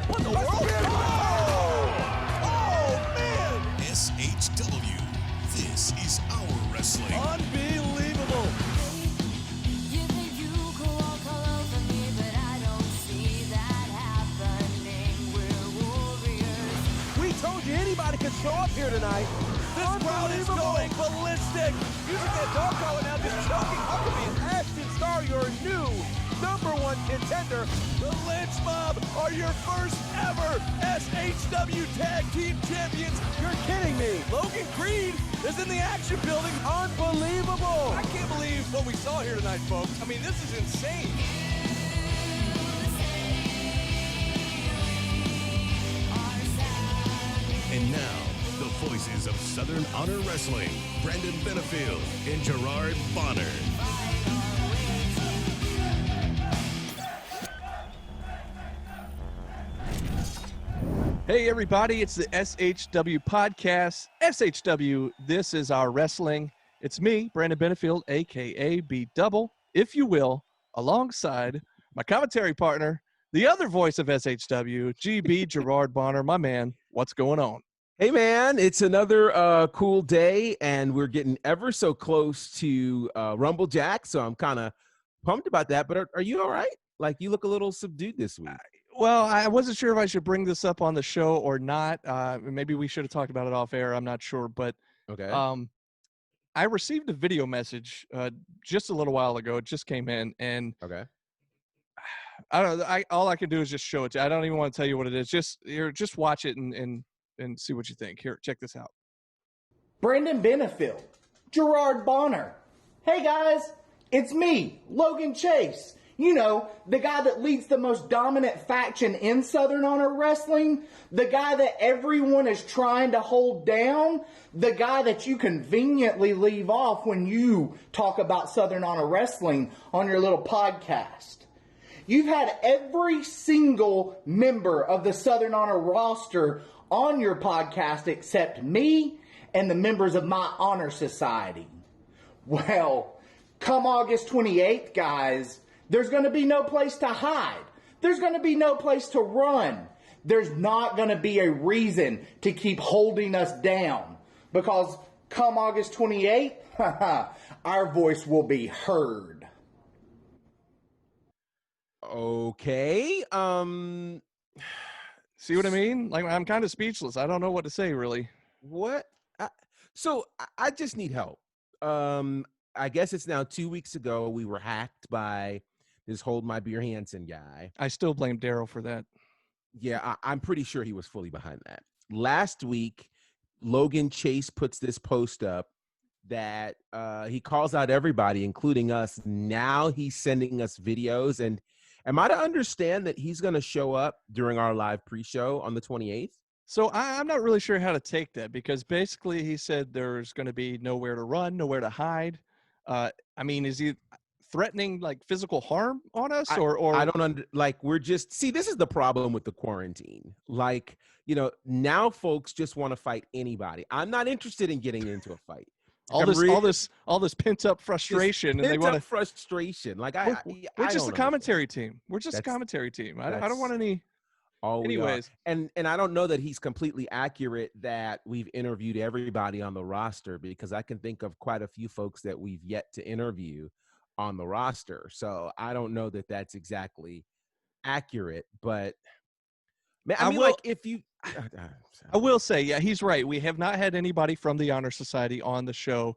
What the world? Oh, man! SHW. This is our wrestling. Unbelievable. You think you could walk all over me, but I don't see that happening. We're warriors. We told you anybody could show up here tonight. This crowd is going ballistic. Using that dog collar now, just choking Huckabee and Ashton Starr, your new #1 contender. The Lynch Mob are your first ever SHW Tag Team Champions. You're kidding me. Logan Creed is in the action building. Unbelievable. I can't believe what we saw here tonight, folks. I mean, this is insane. And now, the voices of Southern Honor Wrestling, Brandon Benefield and Gerard Bonner. Hey everybody, it's the SHW podcast. SHW, this is our wrestling. It's me, Brandon Benefield, aka B Double, if you will, alongside my commentary partner, the other voice of SHW, GB Gerard Bonner. My man, what's going on? Hey man, it's another cool day, and we're getting ever so close to Rumble Jack, so I'm kind of pumped about that. But are you all right? Like, you look a little subdued this week. Well, I wasn't sure if I should bring this up on the show or not. Maybe we should have talked about it off air. I'm not sure, but Okay. I received a video message just a little while ago. It just came in, and Okay. I don't know. All I can do is just show it to you. I don't even want to tell you what it is. Just watch it and see what you think. Here, check this out. Brandon Benefield, Gerard Bonner. Hey guys, it's me, Logan Chase. You know, the guy that leads the most dominant faction in Southern Honor Wrestling, the guy that everyone is trying to hold down, the guy that you conveniently leave off when you talk about Southern Honor Wrestling on your little podcast. You've had every single member of the Southern Honor roster on your podcast except me and the members of my honor society. Well, come August 28th, guys, there's going to be no place to hide. There's going to be no place to run. There's not going to be a reason to keep holding us down. Because come August 28th, our voice will be heard. Okay. See what I mean? Like, I'm kind of speechless. I don't know what to say, really. What? So I just need help. I guess it's now 2 weeks ago we were hacked by this Hold My Beer Hansen guy. I still blame Daryl for that. Yeah, I'm pretty sure he was fully behind that. Last week, Logan Chase puts this post up that he calls out everybody, including us. Now he's sending us videos. And am I to understand that he's going to show up during our live pre-show on the 28th? So I'm not really sure how to take that, because basically he said there's going to be nowhere to run, nowhere to hide. I mean, is he threatening like physical harm on us, or I don't we're just, see, this is the problem with the quarantine. Like, you know, now folks just want to fight anybody. I'm not interested in getting into a fight. all this pent up frustration, and they want to frustration. Like we're just a commentary team. We're just a commentary team. I don't want any. Anyways, and I don't know that he's completely accurate that we've interviewed everybody on the roster, because I can think of quite a few folks that we've yet to interview on the roster. So I don't know that that's exactly accurate, but I mean, if you, I will say, yeah, he's right. We have not had anybody from the Honor Society on the show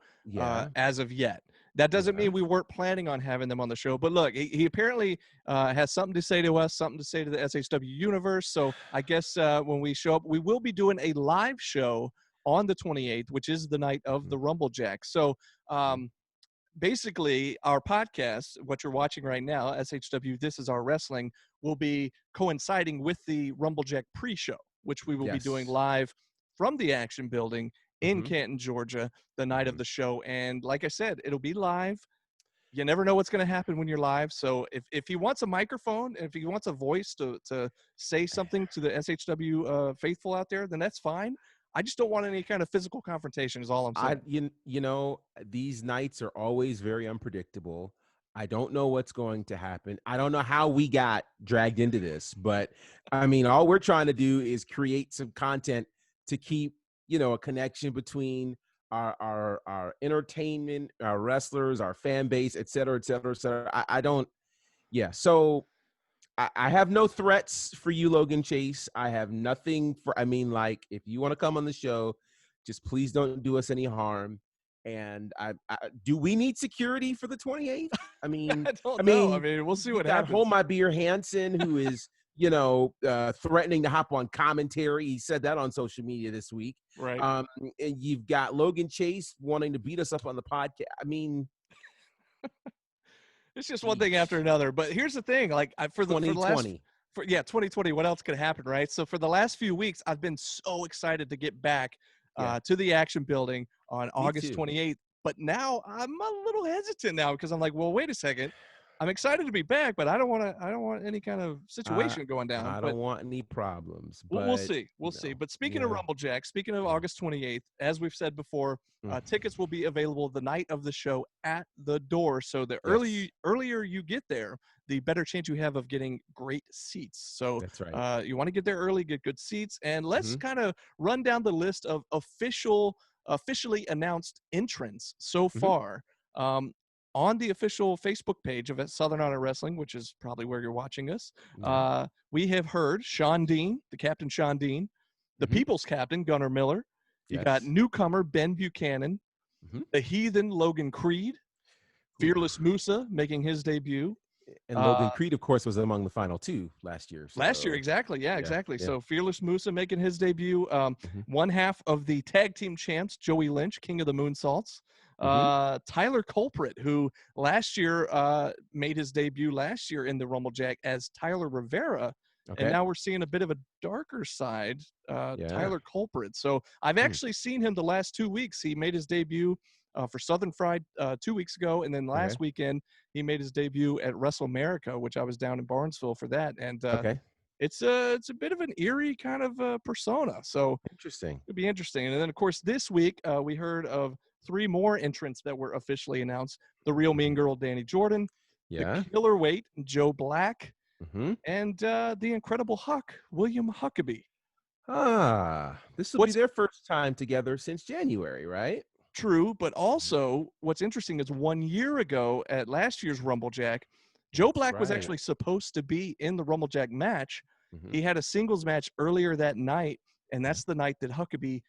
as of yet. That doesn't mean we weren't planning on having them on the show. But look, he apparently has something to say to us, something to say to the SHW universe. So I guess when we show up, we will be doing a live show on the 28th, which is the night of the Rumble Jack. So basically, our podcast, what you're watching right now, SHW, This Is Our Wrestling, will be coinciding with the Rumble Jack pre-show, which we will be doing live from the Action Building in Canton, Georgia, the night of the show. And like I said, it'll be live. You never know what's going to happen when you're live. So if he wants a microphone, if he wants a voice to say something to the SHW faithful out there, then that's fine. I just don't want any kind of physical confrontation is all I'm saying. You know, these nights are always very unpredictable. I don't know what's going to happen. I don't know how we got dragged into this, but I mean, all we're trying to do is create some content to keep, a connection between our entertainment, our wrestlers, our fan base, et cetera, et cetera, et cetera. I don't, yeah. So I have no threats for you, Logan Chase. I have nothing for, I mean, like, if you want to come on the show, just please don't do us any harm. And do we need security for the 28th? I mean, I don't know. I mean, we'll see what got happens. Hold My Beer Hansen, who is, threatening to hop on commentary. He said that on social media this week. Right. And you've got Logan Chase wanting to beat us up on the podcast. I mean, it's just one thing after another. But here's the thing: like for the 2020. 2020, what else could happen, right? So for the last few weeks, I've been so excited to get back to the Action Building on August 28th. But now I'm a little hesitant now because I'm like, well, wait a second. I'm excited to be back, but I don't want any kind of situation going down. I don't want any problems. But we'll see. We'll see. But speaking of Rumble Jack, speaking of August 28th, as we've said before, tickets will be available the night of the show at the door. So the earlier you get there, the better chance you have of getting great seats. So that's right. You want to get there early, get good seats. And let's kind of run down the list of officially announced entrants so far. On the official Facebook page of Southern Honor Wrestling, which is probably where you're watching us, we have heard Sean Dean, the Captain Sean Dean, the People's Captain, Gunnar Miller. You got newcomer Ben Buchanan, the Heathen Logan Creed, Fearless Musa making his debut. And Logan Creed, of course, was among the final two last year. Last year, exactly. Yeah, exactly. Yeah. So Fearless Musa making his debut. One half of the tag team champs, Joey Lynch, King of the Moonsaults. Tyler Culprit, who last year made his debut last year in the Rumble Jack as Tyler Rivera. And now we're seeing a bit of a darker side, Tyler Culprit. So I've actually seen him the last 2 weeks. He made his debut for Southern Fried 2 weeks ago. And then last weekend, he made his debut at Wrestle America, which I was down in Barnesville for that. And it's a bit of an eerie kind of persona. So interesting. It'll be interesting. And then, of course, this week, we heard of 3 more entrants that were officially announced. The Real Mean Girl, Danny Jordan. The Killer Weight, Joe Black. And the Incredible Huck, William Huckabee. This will be their first time together since January, right? True, but also what's interesting is 1 year ago at last year's Rumble Jack, Joe Black was actually supposed to be in the Rumble Jack match. He had a singles match earlier that night, and that's the night that Huckabee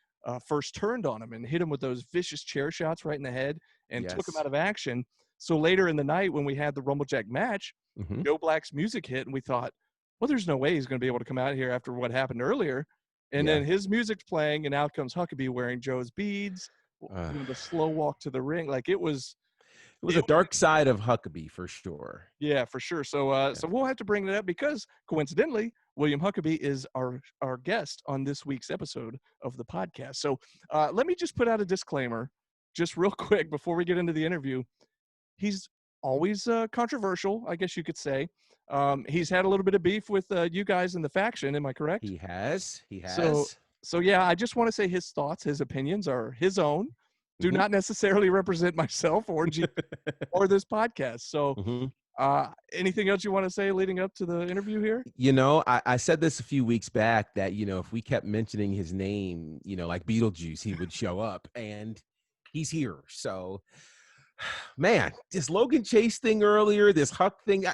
first turned on him and hit him with those vicious chair shots right in the head and took him out of action. So later in the night when we had the Rumble Jack match, Joe Black's music hit, and we thought, well, there's no way he's going to be able to come out here after what happened earlier. And then his music's playing, and out comes Huckabee wearing Joe's beads, the slow walk to the ring. Like it was a dark side of Huckabee for sure. Yeah, for sure. So so we'll have to bring that up because coincidentally, William Huckabee is our guest on this week's episode of the podcast. So let me just put out a disclaimer just real quick before we get into the interview. He's always controversial, I guess you could say. He's had a little bit of beef with you guys in the faction. Am I correct? He has. So yeah, I just want to say his thoughts, his opinions are his own. Do not necessarily represent myself or or this podcast. So anything else you want to say leading up to the interview here? I said this a few weeks back that, if we kept mentioning his name, like Beetlejuice, he would show up, and he's here. So, man, this Logan Chase thing earlier, this Huck thing,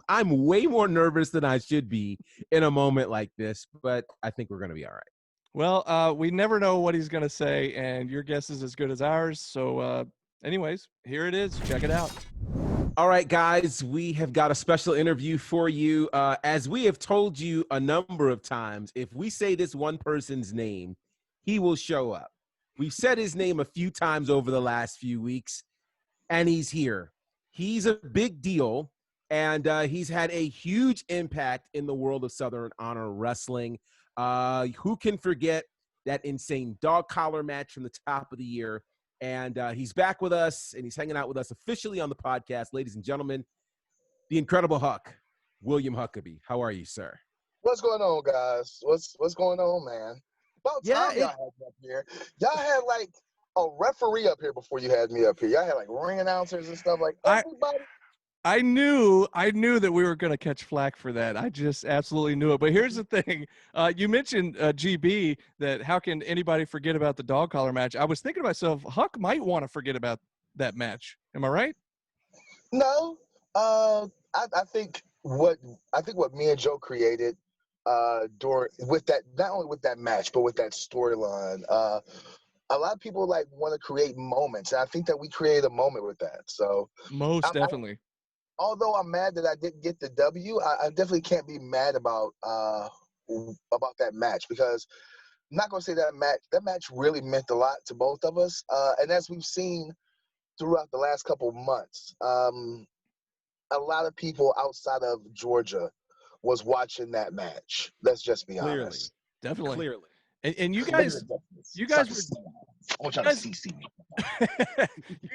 I'm way more nervous than I should be in a moment like this, but I think we're going to be all right. Well, we never know what he's going to say, and your guess is as good as ours. So anyways, here it is. Check it out. All right, guys, we have got a special interview for you. As we have told you a number of times, if we say this one person's name, he will show up. We've said his name a few times over the last few weeks, and he's here. He's a big deal, and he's had a huge impact in the world of Southern Honor Wrestling. Who can forget that insane dog collar match from the top of the year? And he's back with us, and he's hanging out with us officially on the podcast. Ladies and gentlemen, the Incredible Huck, William Huckabee. How are you, sir? What's going on, guys? What's going on, man? About time y'all had me up here. Y'all had like a referee up here before you had me up here. Y'all had like ring announcers and stuff like everybody. I knew that we were going to catch flack for that. I just absolutely knew it. But here's the thing. You mentioned GB, that how can anybody forget about the dog collar match? I was thinking to myself, Huck might want to forget about that match. Am I right? No, I think what me and Joe created during with that, not only with that match but with that storyline. A lot of people like want to create moments, and I think that we created a moment with that. So, Most definitely. Although I'm mad that I didn't get the W, I definitely can't be mad about that match, because I'm not gonna say that match really meant a lot to both of us. And as we've seen throughout the last couple of months, a lot of people outside of Georgia was watching that match. Let's just be honest. Definitely. Clearly. And you guys were you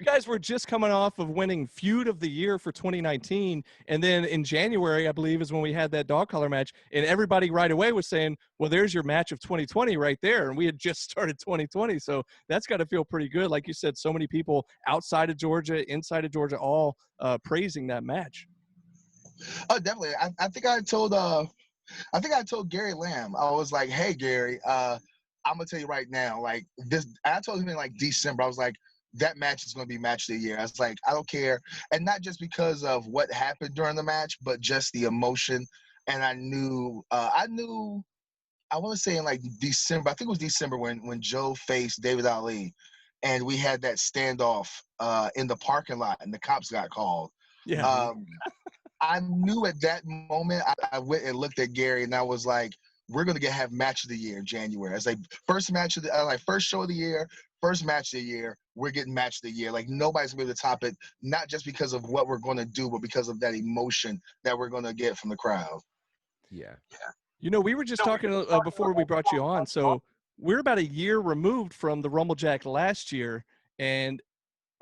guys were just coming off of winning Feud of the Year for 2019, and then in January, I believe, is when we had that dog collar match, and everybody right away was saying, well, there's your match of 2020 right there, and we had just started 2020, so that's got to feel pretty good. Like you said, so many people outside of Georgia, inside of Georgia, all praising that match. Oh, definitely. I think I told Gary Lamb, I was like, hey, Gary, I'm going to tell you right now, like this, I told him in like December, I was like, that match is going to be match of the year. I was like, I don't care. And not just because of what happened during the match, but just the emotion. And I want to say in like December, I think it was December when Joe faced David Ali, and we had that standoff in the parking lot and the cops got called. Yeah. I knew at that moment, I went and looked at Gary and I was like, we're going to have match of the year in January. It's like first show of the year, first match of the year, we're getting match of the year. Like nobody's going to be able to top it, not just because of what we're going to do, but because of that emotion that we're going to get from the crowd. Yeah. You know, we were just talking before we brought you on. So we're about a year removed from the Rumblejack last year, and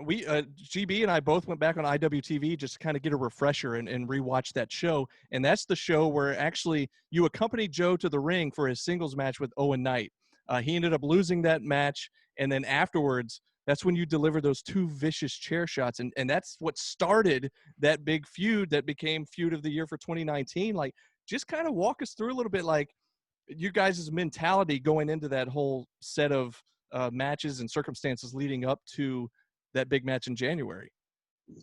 we GB and I both went back on IWTV just to kind of get a refresher and rewatch that show. And that's the show where actually you accompanied Joe to the ring for his singles match with Owen Knight. He ended up losing that match, and then afterwards, that's when you deliver those two vicious chair shots, and that's what started that big feud that became Feud of the Year for 2019. Like, just kind of walk us through a little bit, like you guys' mentality going into that whole set of matches and circumstances leading up to that big match in January.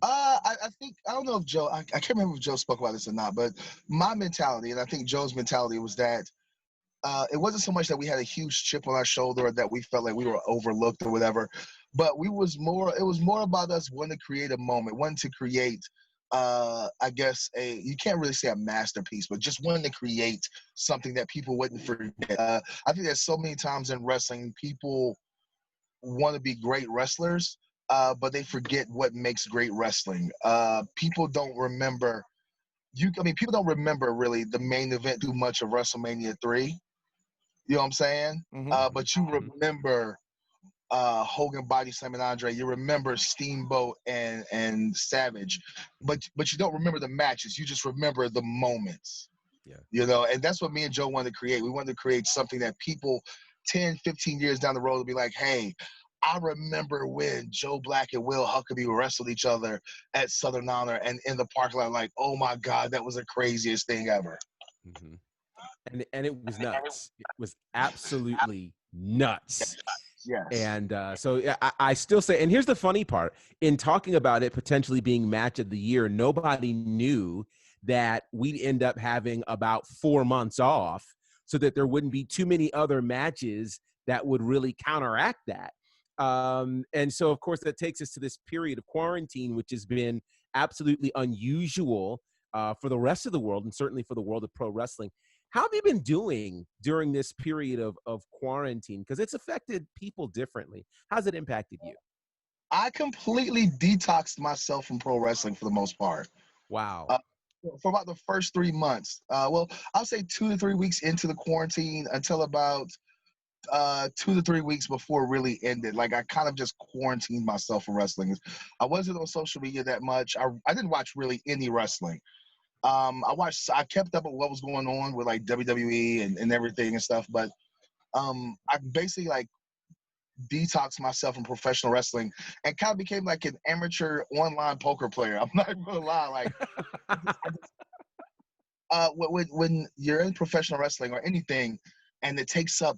I think, I don't know if Joe, I can't remember if Joe spoke about this or not, but my mentality, and I think Joe's mentality, was that it wasn't so much that we had a huge chip on our shoulder or that we felt like we were overlooked or whatever, but it was more about us wanting to create a moment, wanting to create, I guess, you can't really say a masterpiece, but just wanting to create something that people wouldn't forget. I think there's so many times in wrestling, people want to be great wrestlers, but they forget what makes great wrestling. People don't remember people don't remember really the main event too much of WrestleMania 3. You know what I'm saying? Mm-hmm. But you remember Hogan body slamming Andre. You remember Steamboat and Savage, but you don't remember the matches. You just remember the moments. Yeah. You know, and that's what me and Joe wanted to create. We wanted to create something that people 10, 15 years down the road will be like, hey, I remember when Joe Black and Will Huckabee wrestled each other at Southern Honor and in the parking lot, like, oh my God, that was the craziest thing ever. Mm-hmm. And it was nuts. It was absolutely nuts. Yes. And so I still say, and here's the funny part, in talking about it potentially being match of the year, nobody knew that we'd end up having about 4 months off so that there wouldn't be too many other matches that would really counteract that. And so, of course, that takes us to this period of quarantine, which has been absolutely unusual for the rest of the world, and certainly for the world of pro wrestling. How have you been doing during this period of quarantine? Because it's affected people differently. How's it impacted you? I completely detoxed myself from pro wrestling for the most part. Wow. For about the first 3 months. Well, I'll say 2 to 3 weeks into the quarantine until about 2 to 3 weeks before it really ended. Like, I kind of just quarantined myself from wrestling. I wasn't on social media that much. I didn't watch really any wrestling. I kept up with what was going on with like WWE and everything and stuff, but I basically like detox myself from professional wrestling and kind of became like an amateur online poker player. I'm not gonna lie, like when you're in professional wrestling or anything, and it takes up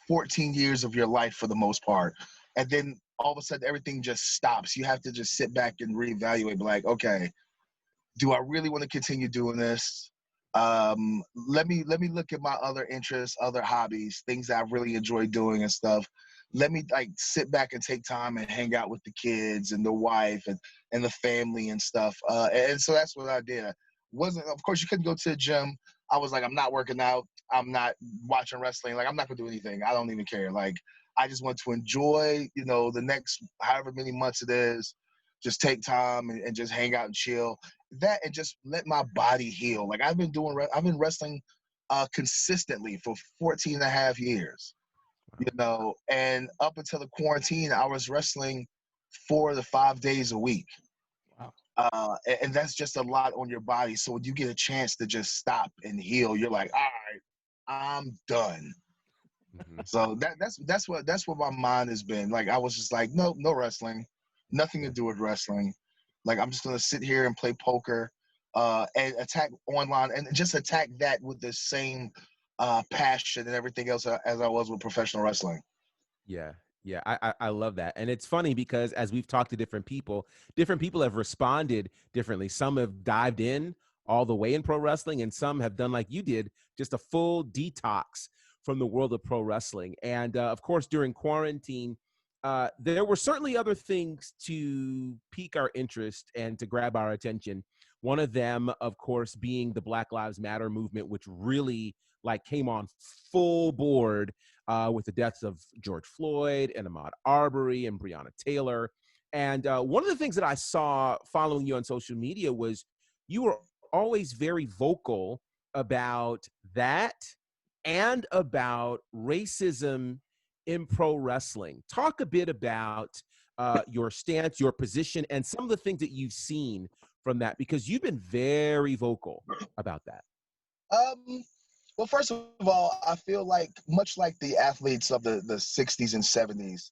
14 years of your life for the most part, and then all of a sudden everything just stops. You have to just sit back and reevaluate, like, okay, do I really want to continue doing this? Let me look at my other interests, other hobbies, things that I really enjoy doing and stuff. Let me like sit back and take time and hang out with the kids and the wife and the family and stuff. And so that's what I did. Of course you couldn't go to the gym. I was like, I'm not working out. I'm not watching wrestling. Like, I'm not gonna do anything. I don't even care. Like, I just want to enjoy, the next however many months it is, just take time and just hang out and chill. That and just let my body heal. Like, I've been wrestling consistently for 14 and a half years, and up until the quarantine, I was wrestling 4 to 5 days a week. Wow. And that's just a lot on your body. So when you get a chance to just stop and heal, you're like, all right, I'm done. Mhm. So that's what my mind has been. Like, I was just like, no wrestling, nothing to do with wrestling. Like, I'm just gonna sit here and play poker, and attack online, and just attack that with the same passion and everything else as I was with professional wrestling. Yeah. Yeah, I love that. And it's funny because as we've talked to different people have responded differently. Some have dived in all the way in pro wrestling, and some have done like you did, just a full detox from the world of pro wrestling. And of course, during quarantine, there were certainly other things to pique our interest and to grab our attention. One of them, of course, being the Black Lives Matter movement, which really like came on full board with the deaths of George Floyd and Ahmaud Arbery and Breonna Taylor. And one of the things that I saw following you on social media was you were always very vocal about that and about racism in pro wrestling. Talk a bit about your stance, your position, and some of the things that you've seen from that, because you've been very vocal about that. Well, first of all, I feel like much like the athletes of the 60s and 70s,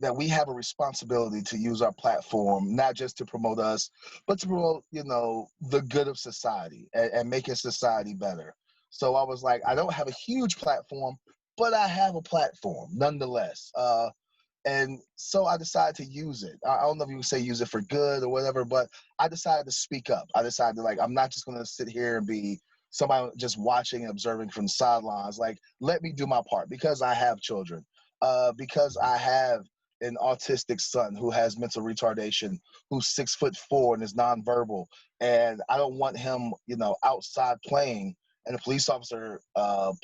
that we have a responsibility to use our platform, not just to promote us, but to promote, the good of society and making society better. So I was like, I don't have a huge platform, but I have a platform nonetheless. And so I decided to use it. I don't know if you would say use it for good or whatever, but I decided to speak up. I decided to, like, I'm not just going to sit here and be somebody just watching and observing from the sidelines. Like, let me do my part because I have children, because I have an autistic son who has mental retardation, who's 6'4" and is nonverbal. And I don't want him, outside playing and a police officer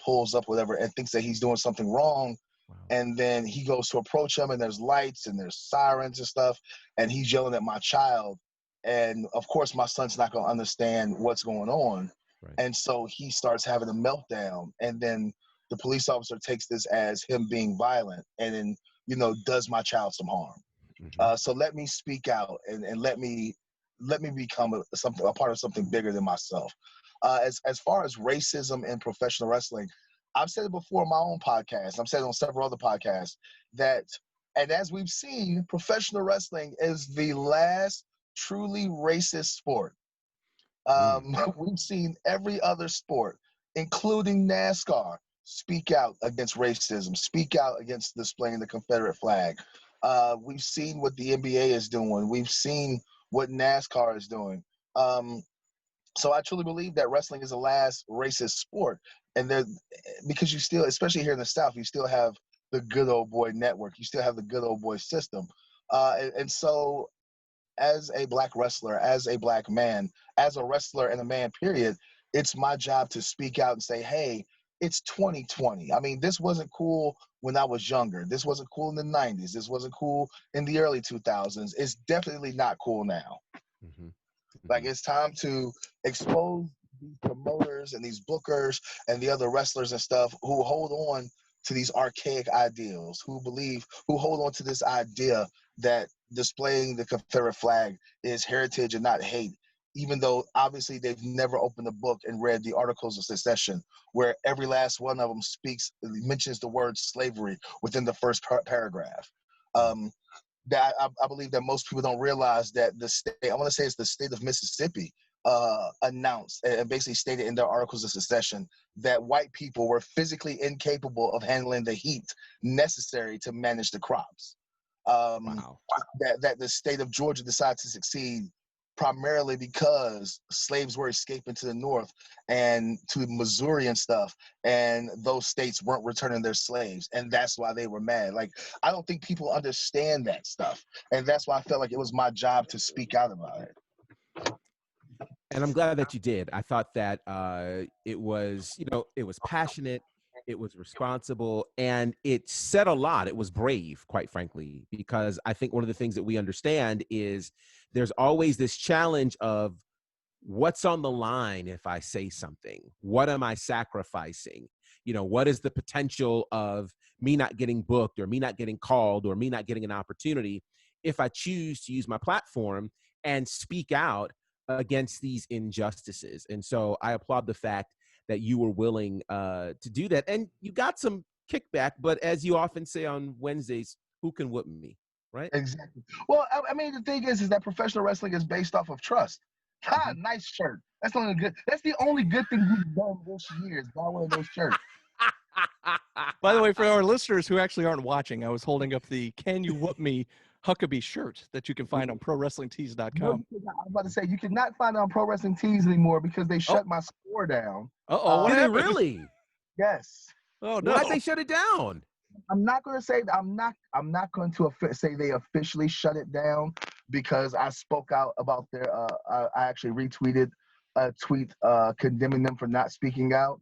pulls up whatever and thinks that he's doing something wrong. Wow. And then he goes to approach him and there's lights and there's sirens and stuff. And he's yelling at my child. And of course, my son's not going to understand what's going on. Right. And so he starts having a meltdown. And then the police officer takes this as him being violent and then, does my child some harm. Mm-hmm. So let me speak out and let me become a part of something bigger than myself. As far as racism in professional wrestling, I've said it before on my own podcast. I've said it on several other podcasts and as we've seen, professional wrestling is the last truly racist sport. We've seen every other sport, including NASCAR, speak out against racism, speak out against displaying the Confederate flag. We've seen what the NBA is doing. We've seen what NASCAR is doing. So I truly believe that wrestling is the last racist sport. And because you still, especially here in the South, you still have the good old boy network. You still have the good old boy system. And so as a black wrestler, as a black man, as a wrestler and a man, period, it's my job to speak out and say, hey, it's 2020. I mean, this wasn't cool when I was younger. This wasn't cool in the 90s. This wasn't cool in the early 2000s. It's definitely not cool now. Mm-hmm. Like, it's time to expose these promoters and these bookers and the other wrestlers and stuff who hold on to these archaic ideals, who hold on to this idea that displaying the Confederate flag is heritage and not hate. even though obviously they've never opened a book and read the Articles of Secession, where every last one of them mentions the word slavery within the first paragraph. That I believe that most people don't realize that the state, I want to say it's the state of Mississippi, announced and basically stated in their Articles of Secession that white people were physically incapable of handling the heat necessary to manage the crops. Wow. That the state of Georgia decided to succeed primarily because slaves were escaping to the north and to Missouri and stuff, and those states weren't returning their slaves, and that's why they were mad. Like, I don't think people understand that stuff, and that's why I felt like it was my job to speak out about it. And I'm glad that you did. I thought that it was, it was passionate, it was responsible, and it said a lot. It was brave, quite frankly, because I think one of the things that we understand is there's always this challenge of what's on the line if I say something? What am I sacrificing? What is the potential of me not getting booked or me not getting called or me not getting an opportunity if I choose to use my platform and speak out against these injustices? And so I applaud the fact that you were willing to do that, and you got some kickback. But as you often say on Wednesdays, who can whoop me, right? Exactly. Well, I mean, the thing is that professional wrestling is based off of trust. Nice shirt. That's the only good thing we've done this year is buy one of those shirts. By the way, for our listeners who actually aren't watching, I was holding up the "Can You Whoop Me" Huckabee shirt that you can find on ProWrestlingTees.com. No, I was about to say, you cannot find it on Pro Wrestling Tees anymore because they shut my store down. What Did they happened? really? Yes. Oh no! Why'd they shut it down? I'm not going to say that. I'm not going to say they officially shut it down because I spoke out about their. I actually retweeted a tweet condemning them for not speaking out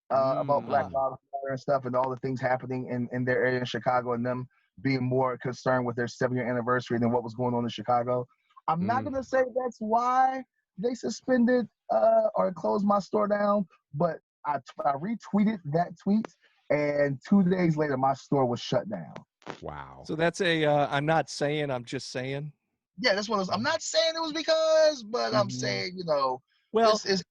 about Black Lives Matter and stuff, and all the things happening in their area in Chicago, and them being more concerned with their 7-year anniversary than what was going on in Chicago. I'm not going to say that's why they suspended or closed my store down, but I retweeted that tweet, and 2 days later, my store was shut down. Wow. So that's I'm not saying, I'm just saying. Yeah, that's one of those. I'm not saying it was because, but I'm saying, well, it's a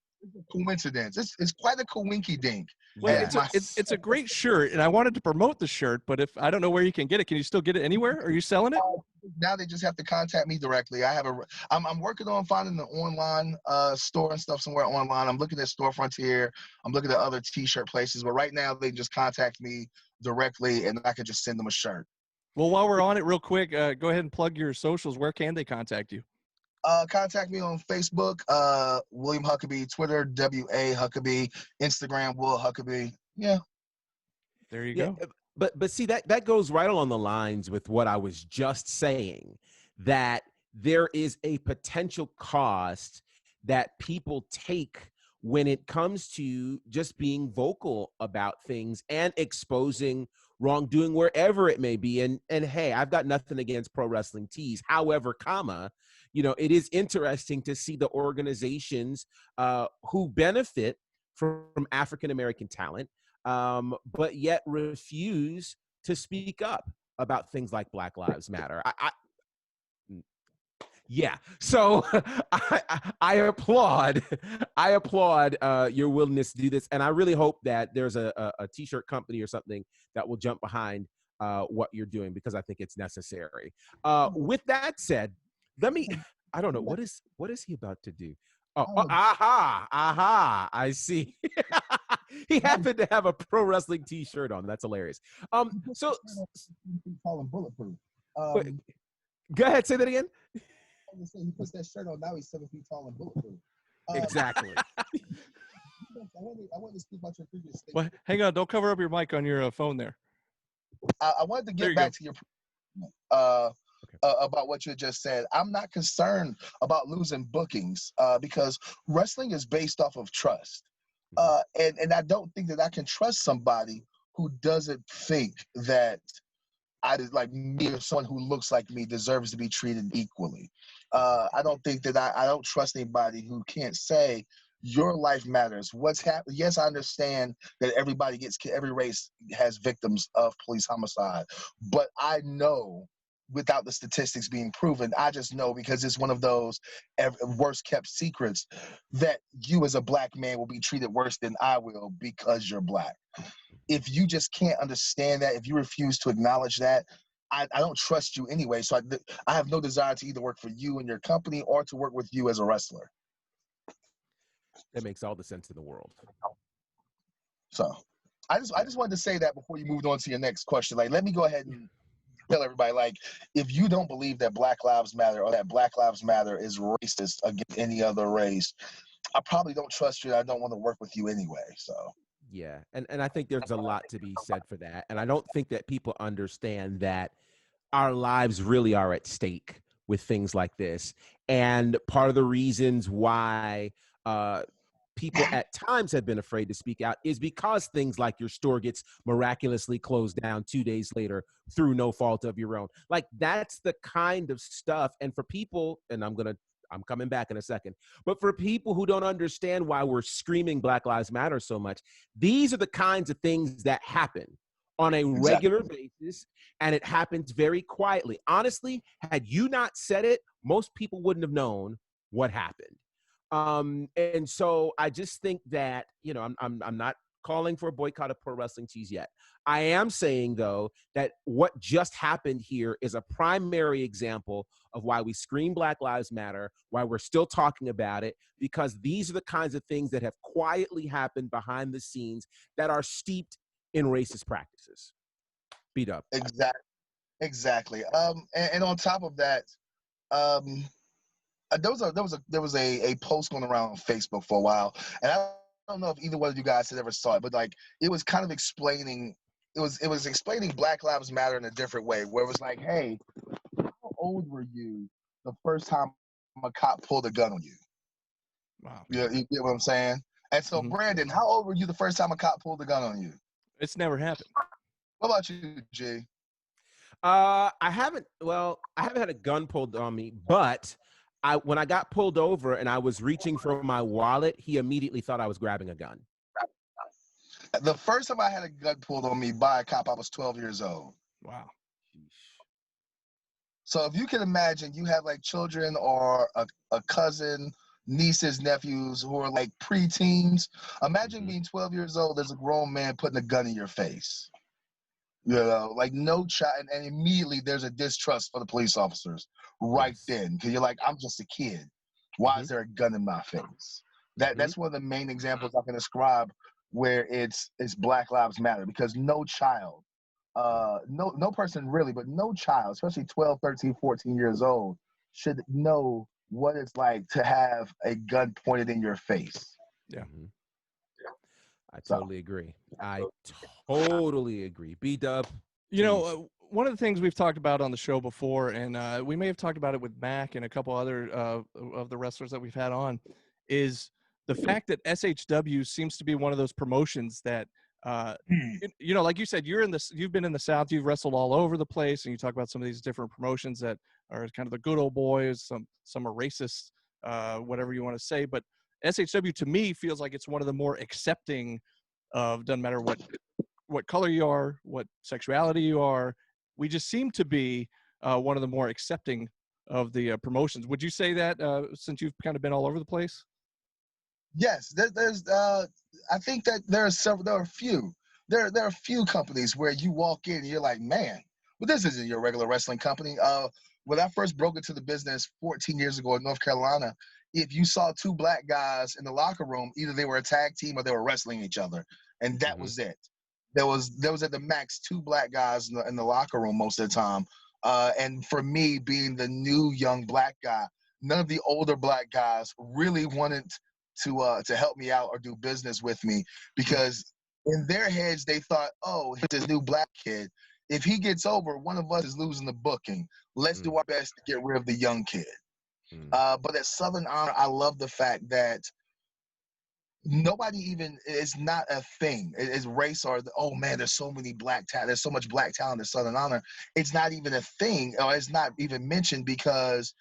coincidence. It's quite a coinky dink. Well, it's a great shirt, and I wanted to promote the shirt, but if I don't know where you can get it, can you still get it anywhere? Are you selling it? Now they just have to contact me directly. I'm working on finding an online store and stuff somewhere online. I'm looking at Storefront here. I'm looking at other T-shirt places, but right now they just contact me directly, and I can just send them a shirt. Well, while we're on it, real quick, go ahead and plug your socials. Where can they contact you? Contact me on Facebook, William Huckabee, Twitter, W.A. Huckabee, Instagram, Will Huckabee. Yeah. There you go. But see, that goes right along the lines with what I was just saying, that there is a potential cost that people take when it comes to just being vocal about things and exposing wrongdoing wherever it may be. And hey, I've got nothing against Pro Wrestling Tees. However, it is interesting to see the organizations who benefit from African-American talent, but yet refuse to speak up about things like Black Lives Matter. Yeah. So I applaud your willingness to do this. And I really hope that there's a T-shirt company or something that will jump behind what you're doing, because I think it's necessary. With that said, I don't know, what is he about to do? I see. He happened to have a Pro Wrestling T-shirt on. That's hilarious. So call him bulletproof. Go ahead, say that again. He puts that shirt on, now he's 7 feet tall and bulletproof. Exactly. I wanted to speak about your previous statement. Well, hang on, don't cover up your mic on your phone there. I wanted to get back to your about what you just said. I'm not concerned about losing bookings because wrestling is based off of trust. And I don't think that I can trust somebody who doesn't think that like me or someone who looks like me deserves to be treated equally. I don't think that I don't trust anybody who can't say your life matters. What's happened? Yes, I understand that every race has victims of police homicide, but I know without the statistics being proven. I just know because it's one of those worst kept secrets that you as a black man will be treated worse than I will because you're black. If you just can't understand that, if you refuse to acknowledge that, I don't trust you anyway. So I have no desire to either work for you and your company or to work with you as a wrestler. That makes all the sense in the world. So I just wanted to say that before you moved on to your next question. Like, let me go ahead and tell everybody, like, if you don't believe that Black Lives Matter or that Black Lives Matter is racist against any other race, I probably don't trust you. I don't want to work with you anyway. So yeah, and I think there's a lot to be said for that. And I don't think that people understand that our lives really are at stake with things like this. And part of the reasons why people at times have been afraid to speak out is because things like your store gets miraculously closed down 2 days later through no fault of your own. Like, that's the kind of stuff. And for people, and I'm coming back in a second, but for people who don't understand why we're screaming Black Lives Matter so much, these are the kinds of things that happen on a regular basis, and it happens very quietly. Honestly, had you not said it, most people wouldn't have known what happened. And so I just think that, you know, I'm not calling for a boycott of pro wrestling tees yet. I am saying, though, that what just happened here is a primary example of why we scream Black Lives Matter, why we're still talking about it, because these are the kinds of things that have quietly happened behind the scenes that are steeped in racist practices. Beat up. Exactly. And on top of that, there was a post going around on Facebook for a while, and I don't know if either one of you guys had ever saw it, but like it was kind of explaining explaining Black Lives Matter in a different way, where it was like, hey, how old were you the first time a cop pulled a gun on you? Wow. You get what I'm saying? And so, Brandon, how old were you the first time a cop pulled a gun on you? It's never happened. What about you, G? I haven't had a gun pulled on me, but when I got pulled over and I was reaching for my wallet, he immediately thought I was grabbing a gun. The first time I had a gun pulled on me by a cop, I was 12 years old. Wow. So if you can imagine, you have like children or a cousin, nieces, nephews who are like preteens. Imagine being 12 years old as a grown man putting a gun in your face. You know, like no child, and immediately there's a distrust for the police officers right then, because you're like, I'm just a kid. Why is there a gun in my face? That's one of the main examples I can describe where it's Black Lives Matter, because no child, no person really, but no child, especially 12, 13, 14 years old, should know what it's like to have a gun pointed in your face. Yeah. I totally agree. I totally agree. B-Dub. You know, one of the things we've talked about on the show before, and we may have talked about it with Mac and a couple other of the wrestlers that we've had on, is the fact that SHW seems to be one of those promotions that, you know, like you said, you've been in the South, you've wrestled all over the place, and you talk about some of these different promotions that are kind of the good old boys, some are racist, whatever you want to say, but SHW to me feels like it's one of the more accepting of, doesn't matter what color you are, what sexuality you are. We just seem to be one of the more accepting of the promotions. Would you say that since you've kind of been all over the place? Yes, there's. I think that there are a few companies where you walk in and you're like, man, well, this isn't your regular wrestling company. When I first broke into the business 14 years ago in North Carolina, if you saw two black guys in the locker room, either they were a tag team or they were wrestling each other, and that was it. There was at the max two black guys in the locker room most of the time. And for me, being the new young black guy, none of the older black guys really wanted to help me out or do business with me, because in their heads they thought, oh, here's this new black kid. If he gets over, one of us is losing the booking. Let's do our best to get rid of the young kid. But at Southern Honor, I love the fact that nobody even, it's not a thing. It's race or, oh man, there's so many black talent. There's so much black talent at Southern Honor. It's not even a thing, or it's not even mentioned, because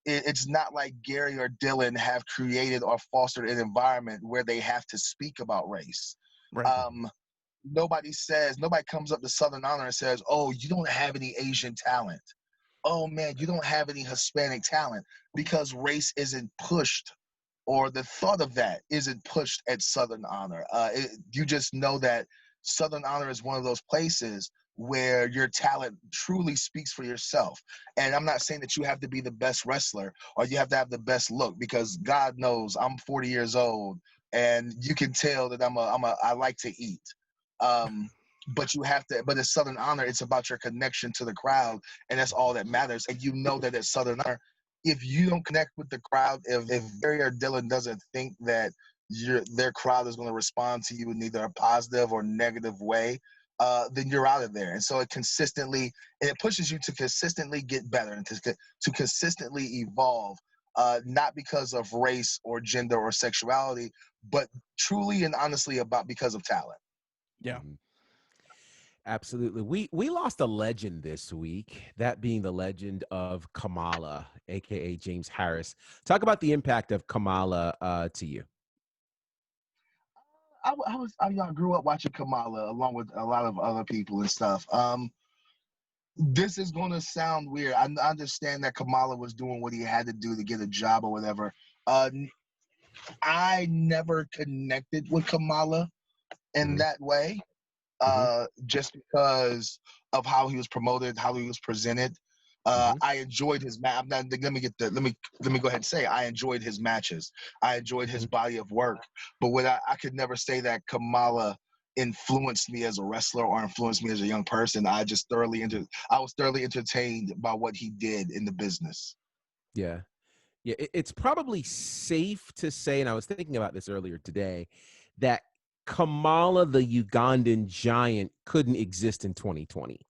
it's not like Gary or Dylan have created or fostered an environment where they have to speak about race. Right. Nobody comes up to Southern Honor and says, oh, you don't have any Asian talent. oh man, you don't have any Hispanic talent because race isn't pushed, or the thought of that isn't pushed at Southern Honor. You just know that Southern Honor is one of those places where your talent truly speaks for yourself. And I'm not saying that you have to be the best wrestler or you have to have the best look, because God knows I'm 40 years old and you can tell that I like to eat. But you have to, but at Southern Honor, it's about your connection to the crowd, and that's all that matters. And you know that at Southern Honor, if you don't connect with the crowd, if Barry or Dylan doesn't think that their crowd is going to respond to you in either a positive or negative way, then you're out of there. And so it pushes you to consistently get better and to consistently evolve, not because of race or gender or sexuality, but truly and honestly because of talent. Yeah. Absolutely. We lost a legend this week, that being the legend of Kamala, aka James Harris. Talk about the impact of Kamala to you. I grew up watching Kamala along with a lot of other people and stuff. This is going to sound weird. I understand that Kamala was doing what he had to do to get a job or whatever. I never connected with Kamala in that way. Just because of how he was promoted, how he was presented. I enjoyed his match. Let me go ahead and say I enjoyed his matches. I enjoyed his body of work. But I could never say that Kamala influenced me as a wrestler or influenced me as a young person. I was thoroughly entertained by what he did in the business. Yeah. Yeah. It's probably safe to say, and I was thinking about this earlier today, that Kamala, the Ugandan giant, couldn't exist in 2020.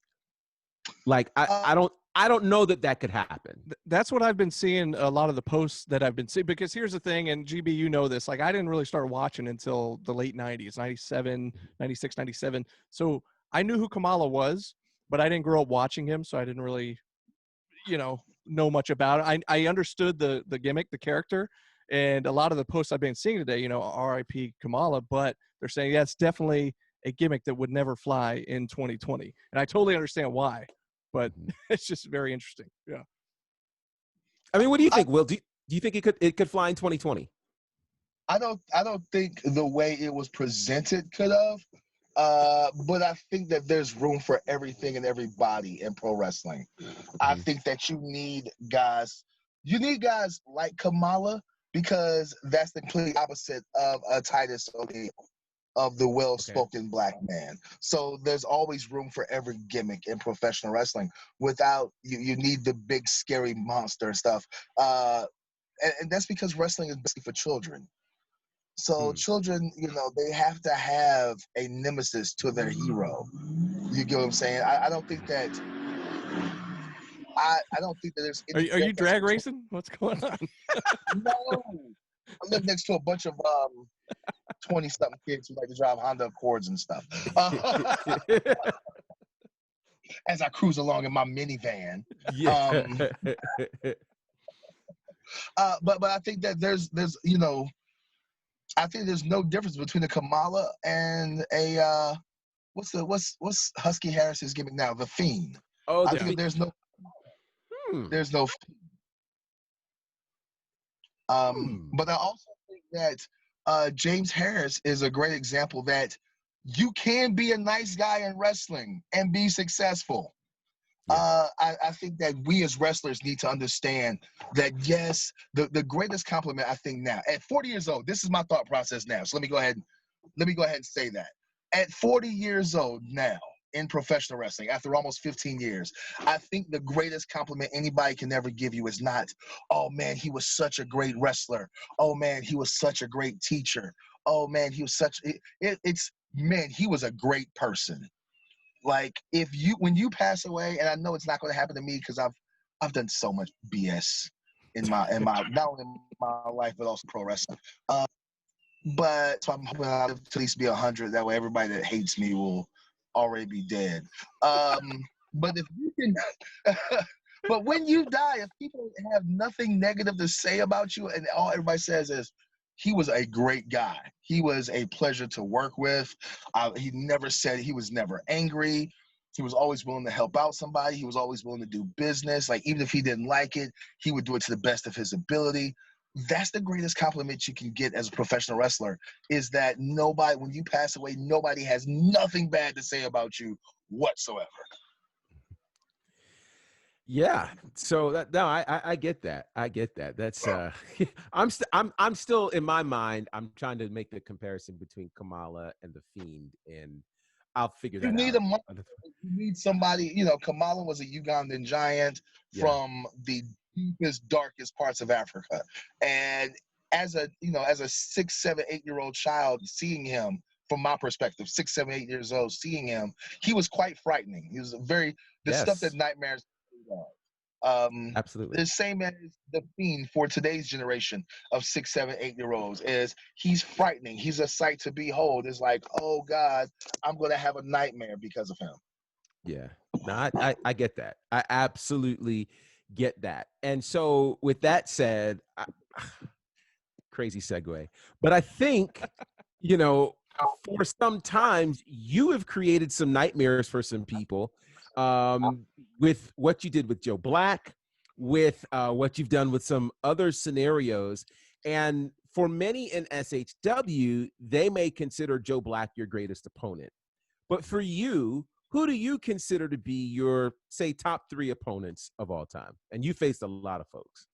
Like, I don't know that could happen. That's what I've been seeing, a lot of the posts that I've been seeing, because here's the thing, and GB, you know this, like I didn't really start watching until the late 90s, 97, 96, 97. So I knew who Kamala was, but I didn't grow up watching him, so I didn't really, know much about it. I understood the gimmick, the character, and a lot of the posts I've been seeing today, RIP Kamala, but they're saying, yeah, it's definitely a gimmick that would never fly in 2020. And I totally understand why, but it's just very interesting. Yeah. I mean, what do you think, Will? Do you think it could fly in 2020? I don't think the way it was presented could have, but I think that there's room for everything and everybody in pro wrestling. I think that you need guys like Kamala, because that's the complete opposite of a Titus O'Neil, of the well-spoken black man. So there's always room for every gimmick in professional wrestling. Without you need the big scary monster and stuff, and that's because wrestling is basically for children. So children, they have to have a nemesis to their hero. You get what I'm saying? I don't think that there's any. Are you drag racing? What's going on? No, I live next to a bunch of 20-something kids who like to drive Honda Accords and stuff. As I cruise along in my minivan. Yeah. But I think that there's I think there's no difference between a Kamala and a what's Husky Harris's gimmick now, the Fiend. Oh, I think there's no but I also think that James Harris is a great example that you can be a nice guy in wrestling and be successful. I think that we as wrestlers need to understand that, yes, the greatest compliment, I think, now at 40 years old, this is my thought process now. So let me go ahead and say that at 40 years old now in professional wrestling, after almost 15 years, I think the greatest compliment anybody can ever give you is not, oh man, he was such a great wrestler. Oh man, he was such a great teacher. Oh man, he was man, he was a great person. Like, when you pass away, and I know it's not going to happen to me because I've done so much BS in my not only in my life but also pro wrestling. But so I'm hoping I'll live to at least be 100. That way, everybody that hates me will already be dead. But if you can, but when you die, if people have nothing negative to say about you, and all everybody says is, he was a great guy. He was a pleasure to work with. He was never angry. He was always willing to help out somebody. He was always willing to do business. Like, even if he didn't like it, he would do it to the best of his ability. That's the greatest compliment you can get as a professional wrestler, is that nobody, when you pass away, nobody has nothing bad to say about you whatsoever. Yeah. So that, no, I get that. I get that. That's I'm still in my mind. I'm trying to make the comparison between Kamala and the Fiend, and I'll figure You that need out. you need somebody. You know, Kamala was a Ugandan giant from the deepest, darkest parts of Africa, and as a 6, 7, 8-year-old child, seeing him from my perspective, 6, 7, 8 years old, seeing him, he was quite frightening. He was the stuff that nightmares. Absolutely. The same as the Fiend for today's generation of 6, 7, 8-year-olds is he's frightening. He's a sight to behold. It's like, oh God, I'm gonna have a nightmare because of him. Yeah. No, I get that. I absolutely get that. And so with that said, crazy segue, but I think, you know, for some times you have created some nightmares for some people, with what you did with Joe Black, with what you've done with some other scenarios. And for many in SHW, they may consider Joe Black your greatest opponent. But for you, who do you consider to be your, say, top 3 opponents of all time? And you faced a lot of folks.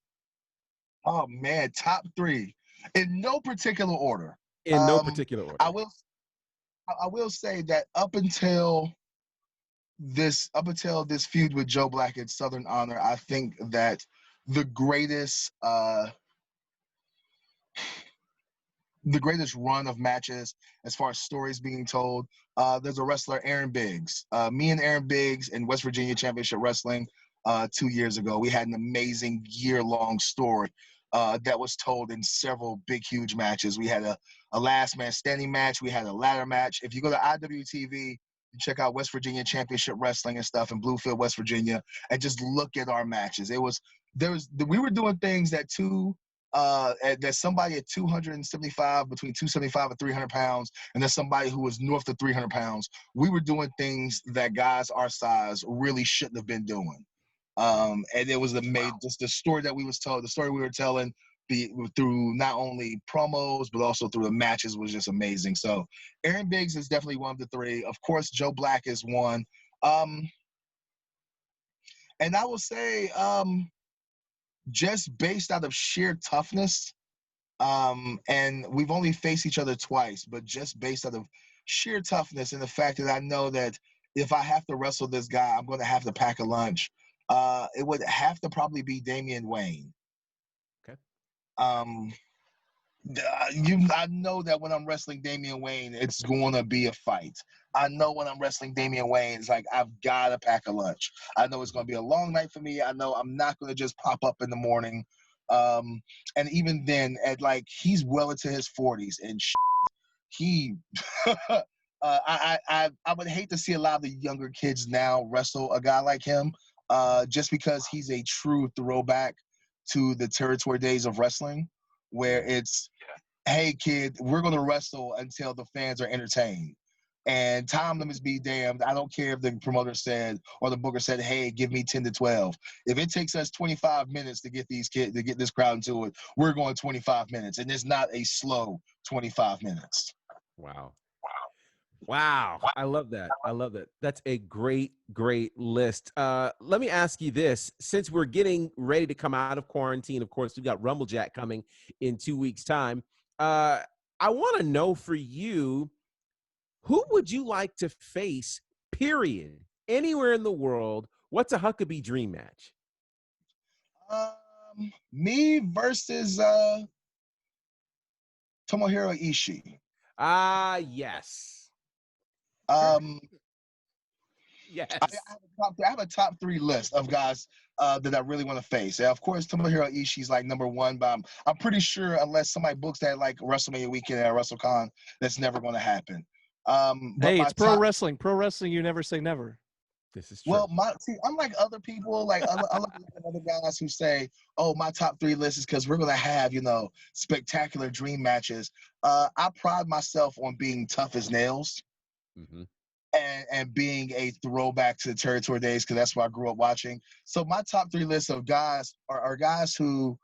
Oh man, top 3 in no particular order. In no particular order. I will say that up until this feud with Joe Black at Southern Honor, I think that the greatest run of matches as far as stories being told, there's a wrestler, Aaron Biggs. Me and Aaron Biggs in West Virginia Championship Wrestling 2 years ago, we had an amazing year-long story that was told in several big, huge matches. We had a last man standing match. We had a ladder match. If you go to IWTV, you check out West Virginia Championship Wrestling and stuff in Bluefield, West Virginia, and just look at our matches. We were doing things that there's somebody at 275, between 275 and 300 pounds, and there's somebody who was north of 300 pounds. We were doing things that guys our size really shouldn't have been doing. And it was just the story that we were telling through not only promos, but also through the matches was just amazing. So Aaron Biggs is definitely one of the 3. Of course, Joe Black is one. And I will say, just based out of sheer toughness, and we've only faced each other twice, but just based out of sheer toughness and the fact that I know that if I have to wrestle this guy, I'm going to have to pack a lunch. It would have to probably be Damian Wayne. Okay. I know that when I'm wrestling Damian Wayne, it's going to be a fight. I know when I'm wrestling Damian Wayne, it's like I've got to pack a lunch. I know it's going to be a long night for me. I know I'm not going to just pop up in the morning. And even then, he's well into his 40s and he. I would hate to see a lot of the younger kids now wrestle a guy like him, just because he's a true throwback to the territory days of wrestling, where it's, hey kid, we're going to wrestle until the fans are entertained. And time limits be damned. I don't care if the promoter said or the booker said, hey, give me 10 to 12. If it takes us 25 minutes to get these kids, to get this crowd into it, we're going 25 minutes. And it's not a slow 25 minutes. Wow. I love that. That's a great list. Let me ask you this. Since we're getting ready to come out of quarantine, of course, we've got Rumblejack coming in 2 weeks' time. I want to know for you, who would you like to face, period, anywhere in the world? What's a Huckabee dream match? Me versus Tomohiro Ishii. Yes. Yes. I have a top 3 list of guys that I really want to face. And of course, Tomohiro Ishii's like number 1, but I'm pretty sure unless somebody books that like WrestleMania weekend at WrestleCon, that's never going to happen. Hey, it's pro wrestling. Pro wrestling, you never say never. This is true. Well, unlike other people, like I look at other guys who say, "Oh, my top 3 list is because we're going to have, spectacular dream matches." I pride myself on being tough as nails. Mm-hmm. and being a throwback to the territory days, because that's what I grew up watching. So my top 3 lists of guys are guys who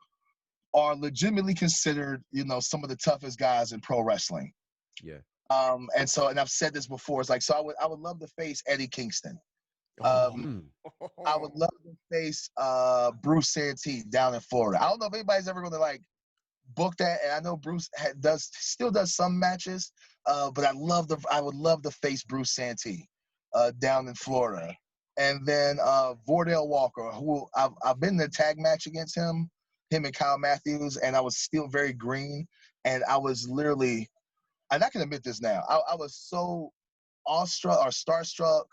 are legitimately considered, some of the toughest guys in pro wrestling. Yeah. And I've said this before. It's like, so I would love to face Eddie Kingston. Oh. I would love to face Bruce Santee down in Florida. I don't know if anybody's ever going to like book that, and I know Bruce still does some matches, but I would love to face Bruce Santee down in Florida. And then Vordell Walker, who I've been in a tag match against him and Kyle Matthews, and I was still very green, and I was literally, and I can admit this now, I was so awestruck or starstruck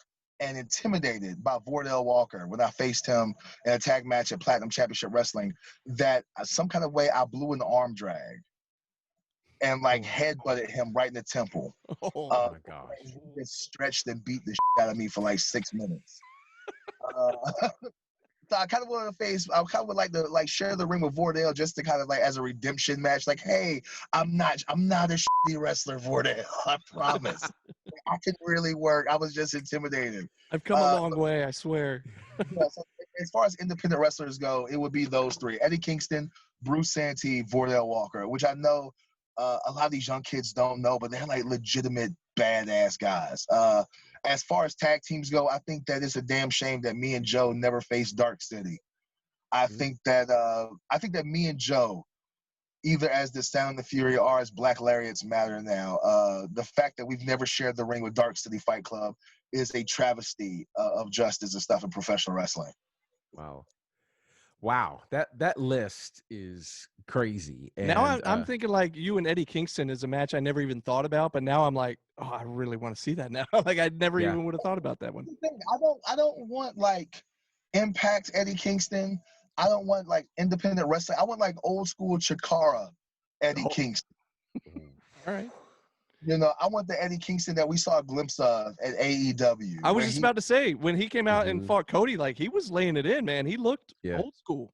and intimidated by Vordell Walker when I faced him in a tag match at Platinum Championship Wrestling, that some kind of way I blew an arm drag and like headbutted him right in the temple. Oh my gosh. He just stretched and beat the shit out of me for like 6 minutes. So I kind of would like to like share the ring with Vordell, just to kind of like as a redemption match. Like, hey, I'm not a shitty wrestler, Vordell. I promise. I can really work. I was just intimidated. I've come a long way, I swear. Yeah, so as far as independent wrestlers go, it would be those 3: Eddie Kingston, Bruce Santee, Vordell Walker, which I know a lot of these young kids don't know, but they're like legitimate badass guys. As far as tag teams go, I think that it's a damn shame that me and Joe never faced Dark City. I think that me and Joe, either as the Sound and the Fury or as Black Lariats, matter now. The fact that we've never shared the ring with Dark City Fight Club is a travesty of justice and stuff in professional wrestling. Wow. That list is crazy. And now I'm thinking like you and Eddie Kingston is a match I never even thought about, but now I'm like, oh, I really want to see that now. Like I never even would have thought about that one. I don't want like Impact Eddie Kingston. I don't want like independent wrestling. I want like old school Chikara Eddie Kingston. All right. I want the Eddie Kingston that we saw a glimpse of at AEW. I was just about to say, when he came out and fought Cody, like he was laying it in, man. He looked old school.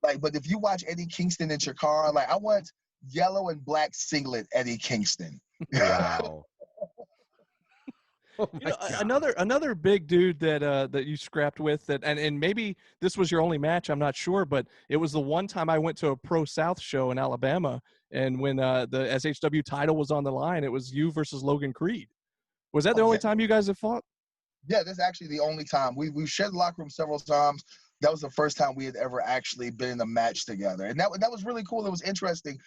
Like, but if you watch Eddie Kingston and Chikara, like I want yellow and black singlet Eddie Kingston. Wow. Oh another big dude that you scrapped with and maybe this was your only match, I'm not sure, but it was the one time I went to a Pro South show in Alabama, and when the SHW title was on the line, it was you versus Logan Creed. Was that the only time you guys have fought? Yeah, this is actually the only time. We've shared the locker room several times. That was the first time we had ever actually been in a match together, and that was really cool. It was interesting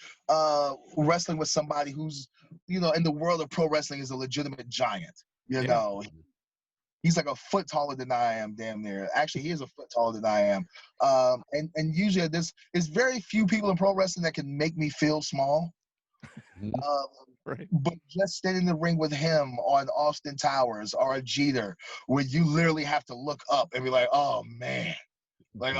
wrestling with somebody who's in the world of pro wrestling is a legitimate giant. He's like a foot taller than I am, damn near. Actually, he is a foot taller than I am. And usually there's very few people in pro wrestling that can make me feel small. Right. But just standing in the ring with him on Austin Towers or a Jeter, where you literally have to look up and be like, oh, man. Like,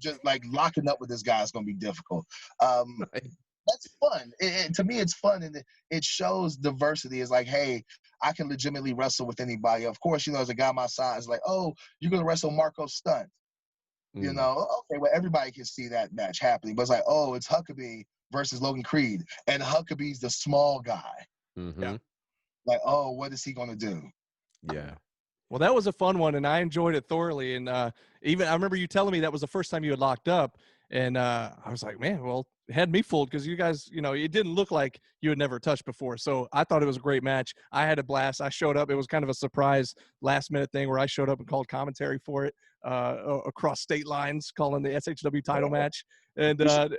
just like locking up with this guy is going to be difficult. That's fun. To me, it's fun, and it shows diversity. It's like, hey, I can legitimately wrestle with anybody. Of course, as a guy my size, like, oh, you're going to wrestle Marco Stunt. Okay, well, everybody can see that match happening. But it's like, oh, it's Huckabee versus Logan Creed, and Huckabee's the small guy. Yeah. Like, oh, what is he going to do? Yeah. Well, that was a fun one, and I enjoyed it thoroughly. And even I remember you telling me that was the first time you had locked up, and I was like, man, well, it had me fooled because you guys, it didn't look like you had never touched before. So I thought it was a great match. I had a blast. I showed up. It was kind of a surprise last-minute thing where I showed up and called commentary for it across state lines, calling the SHW title match. And I'm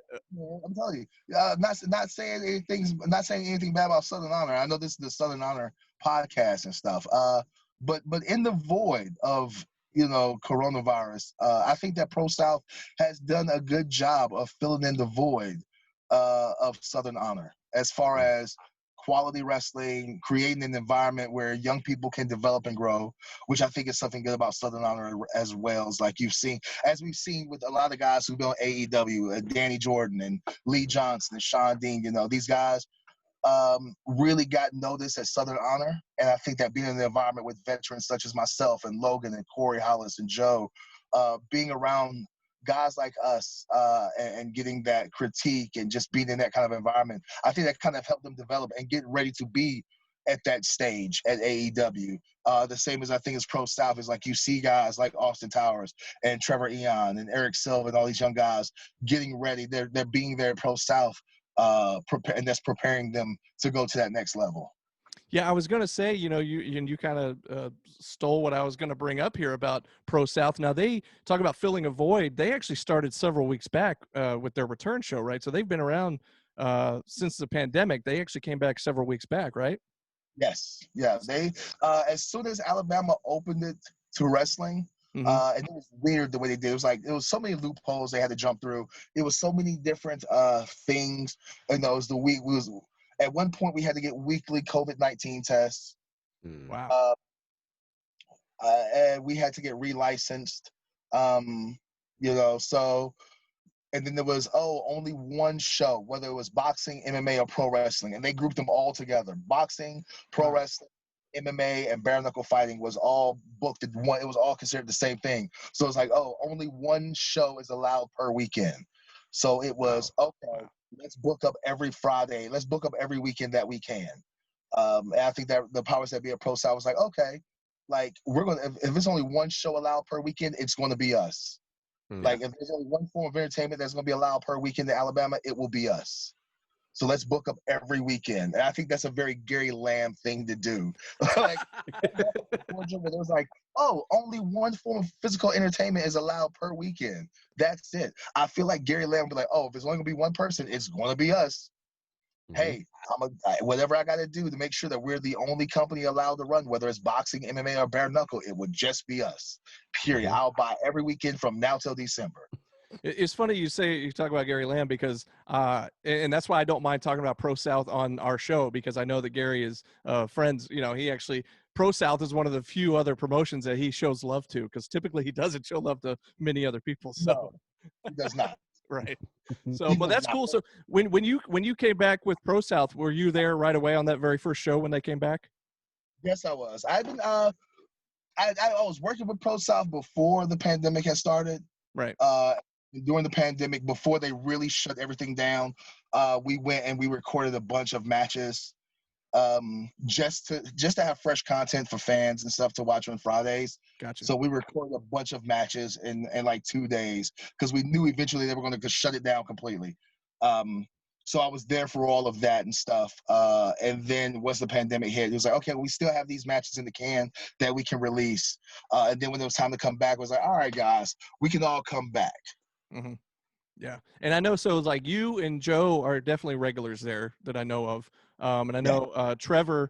telling you, not saying anything bad about Southern Honor. I know this is the Southern Honor podcast and stuff. But in the void of coronavirus, I think that Pro South has done a good job of filling in the void of Southern Honor as far as quality wrestling, creating an environment where young people can develop and grow, which I think is something good about Southern Honor as well. As we've seen with a lot of guys who've been on AEW, Danny Jordan and Lee Johnson and Sean Dean. These guys really got noticed at Southern Honor, and I think that being in the environment with veterans such as myself and Logan and Corey Hollis and Joe, being around guys like us and getting that critique and just being in that kind of environment, I think that kind of helped them develop and get ready to be at that stage at AEW. The same as I think as Pro South is like you see guys like Austin Towers and Trevor Eon and Eric Silva and all these young guys getting ready. They're being there at Pro South, and that's preparing them to go to that next level. Yeah, I was going to say, you kind of stole what I was going to bring up here about Pro South. Now, they talk about filling a void. They actually started several weeks back with their return show, right? So they've been around since the pandemic. They actually came back several weeks back, right? Yes. Yeah. They, as soon as Alabama opened it to wrestling, and it was weird the way they did. It was like, it was so many loopholes they had to jump through. It was so many different things. And it was the week, at one point we had to get weekly COVID-19 tests. Wow. And we had to get relicensed. So, and then there was only one show, whether it was boxing, MMA, or pro wrestling, and they grouped them all together. Boxing, pro wrestling, MMA, and bare knuckle fighting was all booked at one. It was all considered the same thing. So it's like, only one show is allowed per weekend. So it was okay. Let's book up every Friday. Let's book up every weekend that we can. And I think that the powers that be at Pro South was like, okay, like we're gonna if it's only one show allowed per weekend, it's gonna be us. Like if there's only one form of entertainment that's going to be allowed per weekend in Alabama, it will be us. So let's book up every weekend. And I think that's a very Gary Lamb thing to do. Like Georgia, where it was like, only one form of physical entertainment is allowed per weekend. That's it. I feel like Gary Lamb would be like, if it's only going to be one person, it's going to be us. Hey, whatever I got to do to make sure that we're the only company allowed to run, whether it's boxing, MMA, or bare knuckle, it would just be us. Period. I'll buy every weekend from now till December. It's funny you talk about Gary Lamb because, and that's why I don't mind talking about Pro South on our show, because I know that Gary is friends. He actually, Pro South is one of the few other promotions that he shows love to, because typically he doesn't show love to many other people. So no, he does not. Right. So, but that's cool. So when you came back with Pro South, were you there right away on that very first show when they came back? Yes, I was. I've been I was working with Pro South before the pandemic had started. Right. During the pandemic, before they really shut everything down, we went and we recorded a bunch of matches, just to have fresh content for fans and stuff to watch on Fridays. Gotcha. So we recorded a bunch of matches in like 2 days because we knew eventually they were going to shut it down completely. So I was there for all of that and stuff. And then once the pandemic hit, it was like, okay, we still have these matches in the can that we can release. And then when it was time to come back, it was like, all right, guys, we can all come back. Mm-hmm. Yeah. And I know, so like you and Joe are definitely regulars there that I know of. And I know Trevor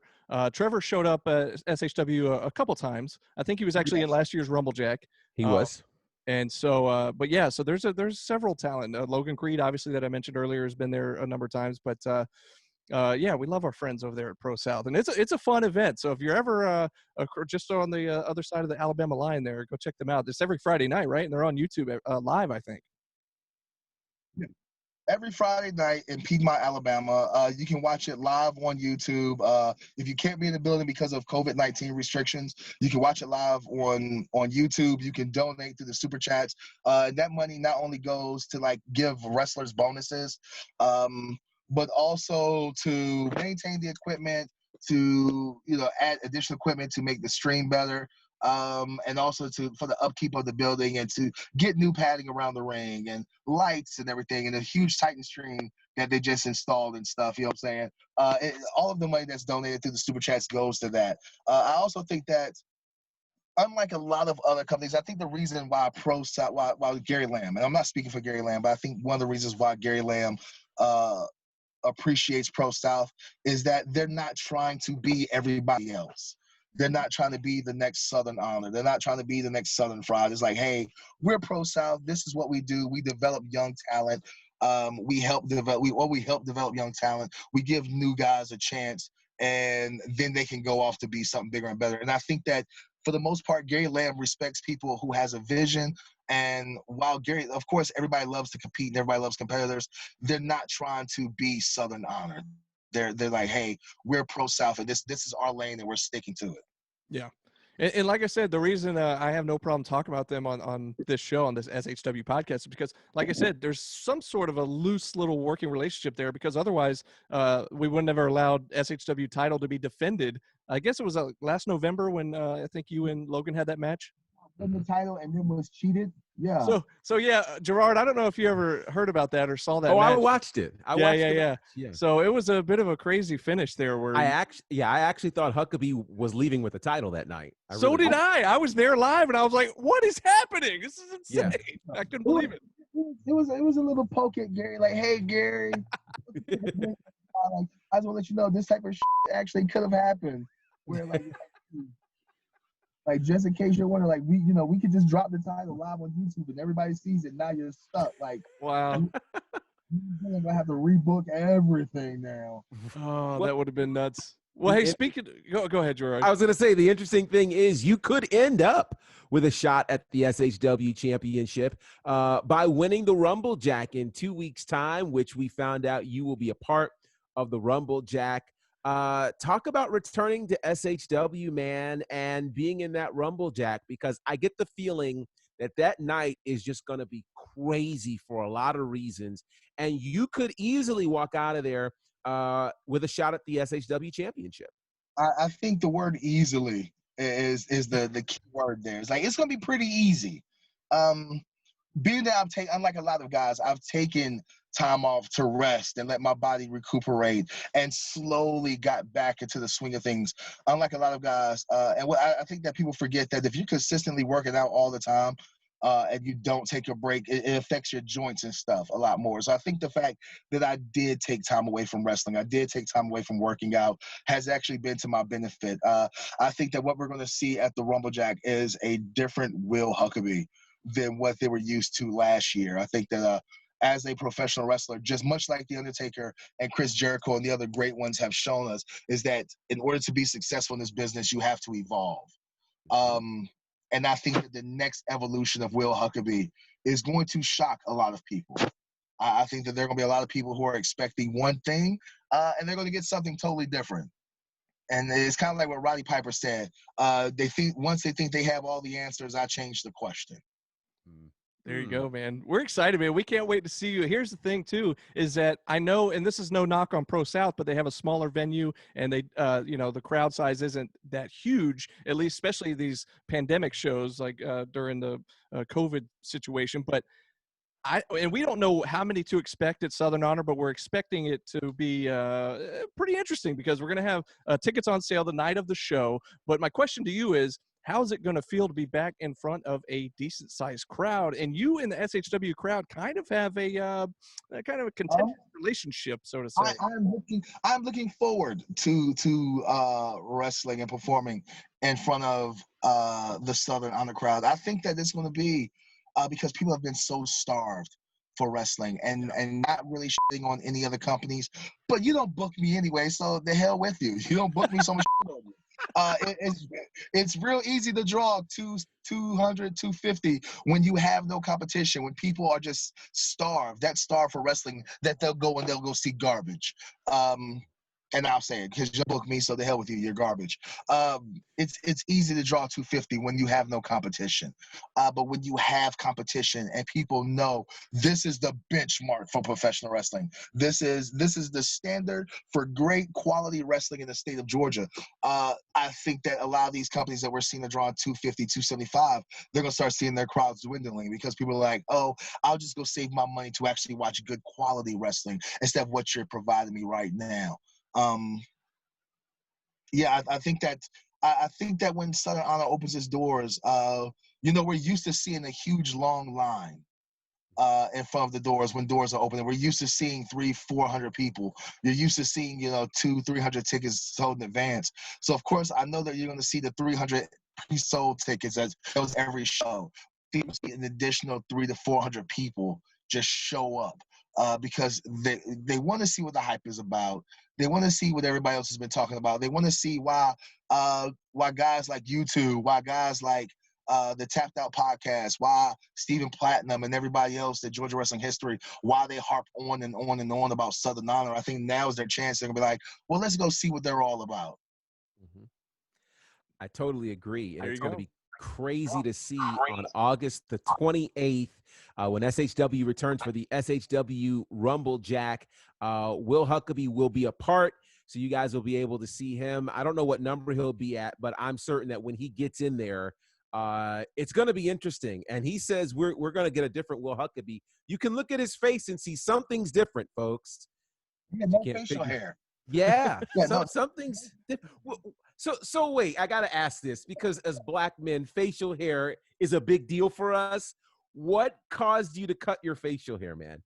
showed up at SHW a couple times. I think he was actually in last year's Rumblejack. He was. And so, but yeah, so there's several talent. Logan Creed, obviously, that I mentioned earlier, has been there a number of times. But yeah, we love our friends over there at Pro South, and it's a fun event. So if you're ever just on the other side of the Alabama line there, go check them out. It's every Friday night, right? And they're on YouTube live, I think. Every Friday night in Piedmont, Alabama. You can watch it live on YouTube. If you can't be in the building because of COVID-19 restrictions, you can watch it live on YouTube. You can donate through the super chats. That money not only goes to like give wrestlers bonuses, but also to maintain the equipment, to add additional equipment to make the stream better. And also for the upkeep of the building and to get new padding around the ring and lights and everything, and a huge Titan screen that they just installed and stuff. You know what I'm saying? All of the money that's donated through the super chats goes to that. I also think that, unlike a lot of other companies, I think the reason why why Gary Lamb, and I'm not speaking for Gary Lamb, but I think one of the reasons why Gary Lamb appreciates Pro South is that they're not trying to be everybody else. They're not trying to be the next Southern Honor. They're not trying to be the next Southern Fried. It's like, hey, we're Pro South. This is what we do. We develop young talent. We help develop young talent. We give new guys a chance, and then they can go off to be something bigger and better. And I think that for the most part, Gary Lamb respects people who has a vision. And while Gary, of course, everybody loves to compete and everybody loves competitors, they're not trying to be Southern Honor. They're like, hey, we're Pro South, and this is our lane, and we're sticking to it. Yeah. And like I said, the reason I have no problem talking about them on this show, on this SHW podcast, is because, like I said, there's some sort of a loose little working relationship there, because otherwise we wouldn't have allowed SHW title to be defended. I guess it was last November when I think you and Logan had that match. Won the title and then was cheated. Yeah. So yeah, Gerard, I don't know if you ever heard about that or saw that. Oh, match. I watched it. I watched it. Yeah. So it was a bit of a crazy finish there. Where I actually thought Huckabee was leaving with the title that night. So did I. I was there live, and I was like, "What is happening? This is insane!" Yeah. I couldn't believe it. It was a little poke at Gary, like, "Hey, Gary, like, I just want to let you know this type of shit actually could have happened. Where like just in case you're wondering, like we could just drop the title live on YouTube and everybody sees it. Now you're stuck. Like, wow, you're gonna have to rebook everything now." Oh, that would have been nuts. Well, hey, speaking, go ahead, Gerard. I was going to say, the interesting thing is you could end up with a shot at the SHW championship by winning the Rumble Jack in 2 weeks' time, which we found out you will be a part of the Rumble Jack. Talk about returning to SHW, man, and being in that Rumble Jack, because I get the feeling that night is just going to be crazy for a lot of reasons, and you could easily walk out of there with a shot at the SHW championship. I think the word "easily" is the key word there. It's like it's gonna be pretty easy. Being that unlike a lot of guys, I've taken time off to rest and let my body recuperate and slowly got back into the swing of things. Unlike a lot of guys, and what I think that people forget that if you're consistently working out all the time, and you don't take a break, it affects your joints and stuff a lot more. So I think the fact that I did take time away from wrestling, I did take time away from working out, has actually been to my benefit. I think that what we're going to see at the Rumble Jack is a different Will Huckabee than what they were used to last year. I think that as a professional wrestler, just much like The Undertaker and Chris Jericho and the other great ones have shown us, is that in order to be successful in this business, you have to evolve. And I think that the next evolution of Will Huckabee is going to shock a lot of people. I think that there are going to be a lot of people who are expecting one thing, and they're going to get something totally different. And it's kind of like what Roddy Piper said. They think once they think they have all the answers, I change the question. There you go, man. We're excited, man. We can't wait to see you. Here's the thing, too, is that I know, and this is no knock on Pro South, but they have a smaller venue, and they, the crowd size isn't that huge, at least, especially these pandemic shows, like during the COVID situation. But and we don't know how many to expect at Southern Honor, but we're expecting it to be pretty interesting, because we're going to have tickets on sale the night of the show. But my question to you is, how's it going to feel to be back in front of a decent-sized crowd? And you in the SHW crowd kind of have a kind of a contentious relationship, so to say. I'm looking forward to wrestling and performing in front of the Southern Honor crowd. I think that it's going to be because people have been so starved for wrestling and not really shitting on any other companies. But you don't book me anyway, so the hell with you. You don't book me, so much shit on you. It's real easy to draw 200, 250 when you have no competition, when people are just starved for wrestling, that they'll go see garbage. And I'll say it because you book me, so the hell with you, you're garbage. It's easy to draw 250 when you have no competition. But when you have competition and people know this is the benchmark for professional wrestling, this is the standard for great quality wrestling in the state of Georgia. I think that a lot of these companies that we're seeing are drawing 250, 275, they're going to start seeing their crowds dwindling, because people are like, oh, I'll just go save my money to actually watch good quality wrestling instead of what you're providing me right now. I think that when Southern Honor opens its doors, we're used to seeing a huge long line in front of the doors when doors are open. We're used to seeing 300-400 people. You're used to seeing 200-300 tickets sold in advance. So of course I know that you're going to see the 300 pre-sold tickets as every show. People see an additional 300-400 people just show up. Because they want to see what the hype is about. They want to see what everybody else has been talking about. They want to see why guys like you two, why guys like the Tapped Out podcast, why Stephen Platinum and everybody else at Georgia Wrestling History, why they harp on and on and on about Southern Honor. I think now is their chance. They're going to be like, well, let's go see what they're all about. I totally agree. And There it's you going to go. be crazy to see on August the 28th when SHW returns for the SHW Rumble Jack. Will Huckabee will be a part, so you guys will be able to see him. I don't know what number he'll be at, but I'm certain that when he gets in there, it's going to be interesting. And he says we're going to get a different Will Huckabee. You can look at his face and see something's different, folks. Yeah, You no can't facial figure. hair. Yeah, Yeah, no. something's different. So wait, I gotta ask this because as black men, facial hair is a big deal for us. What caused you to cut your facial hair, man?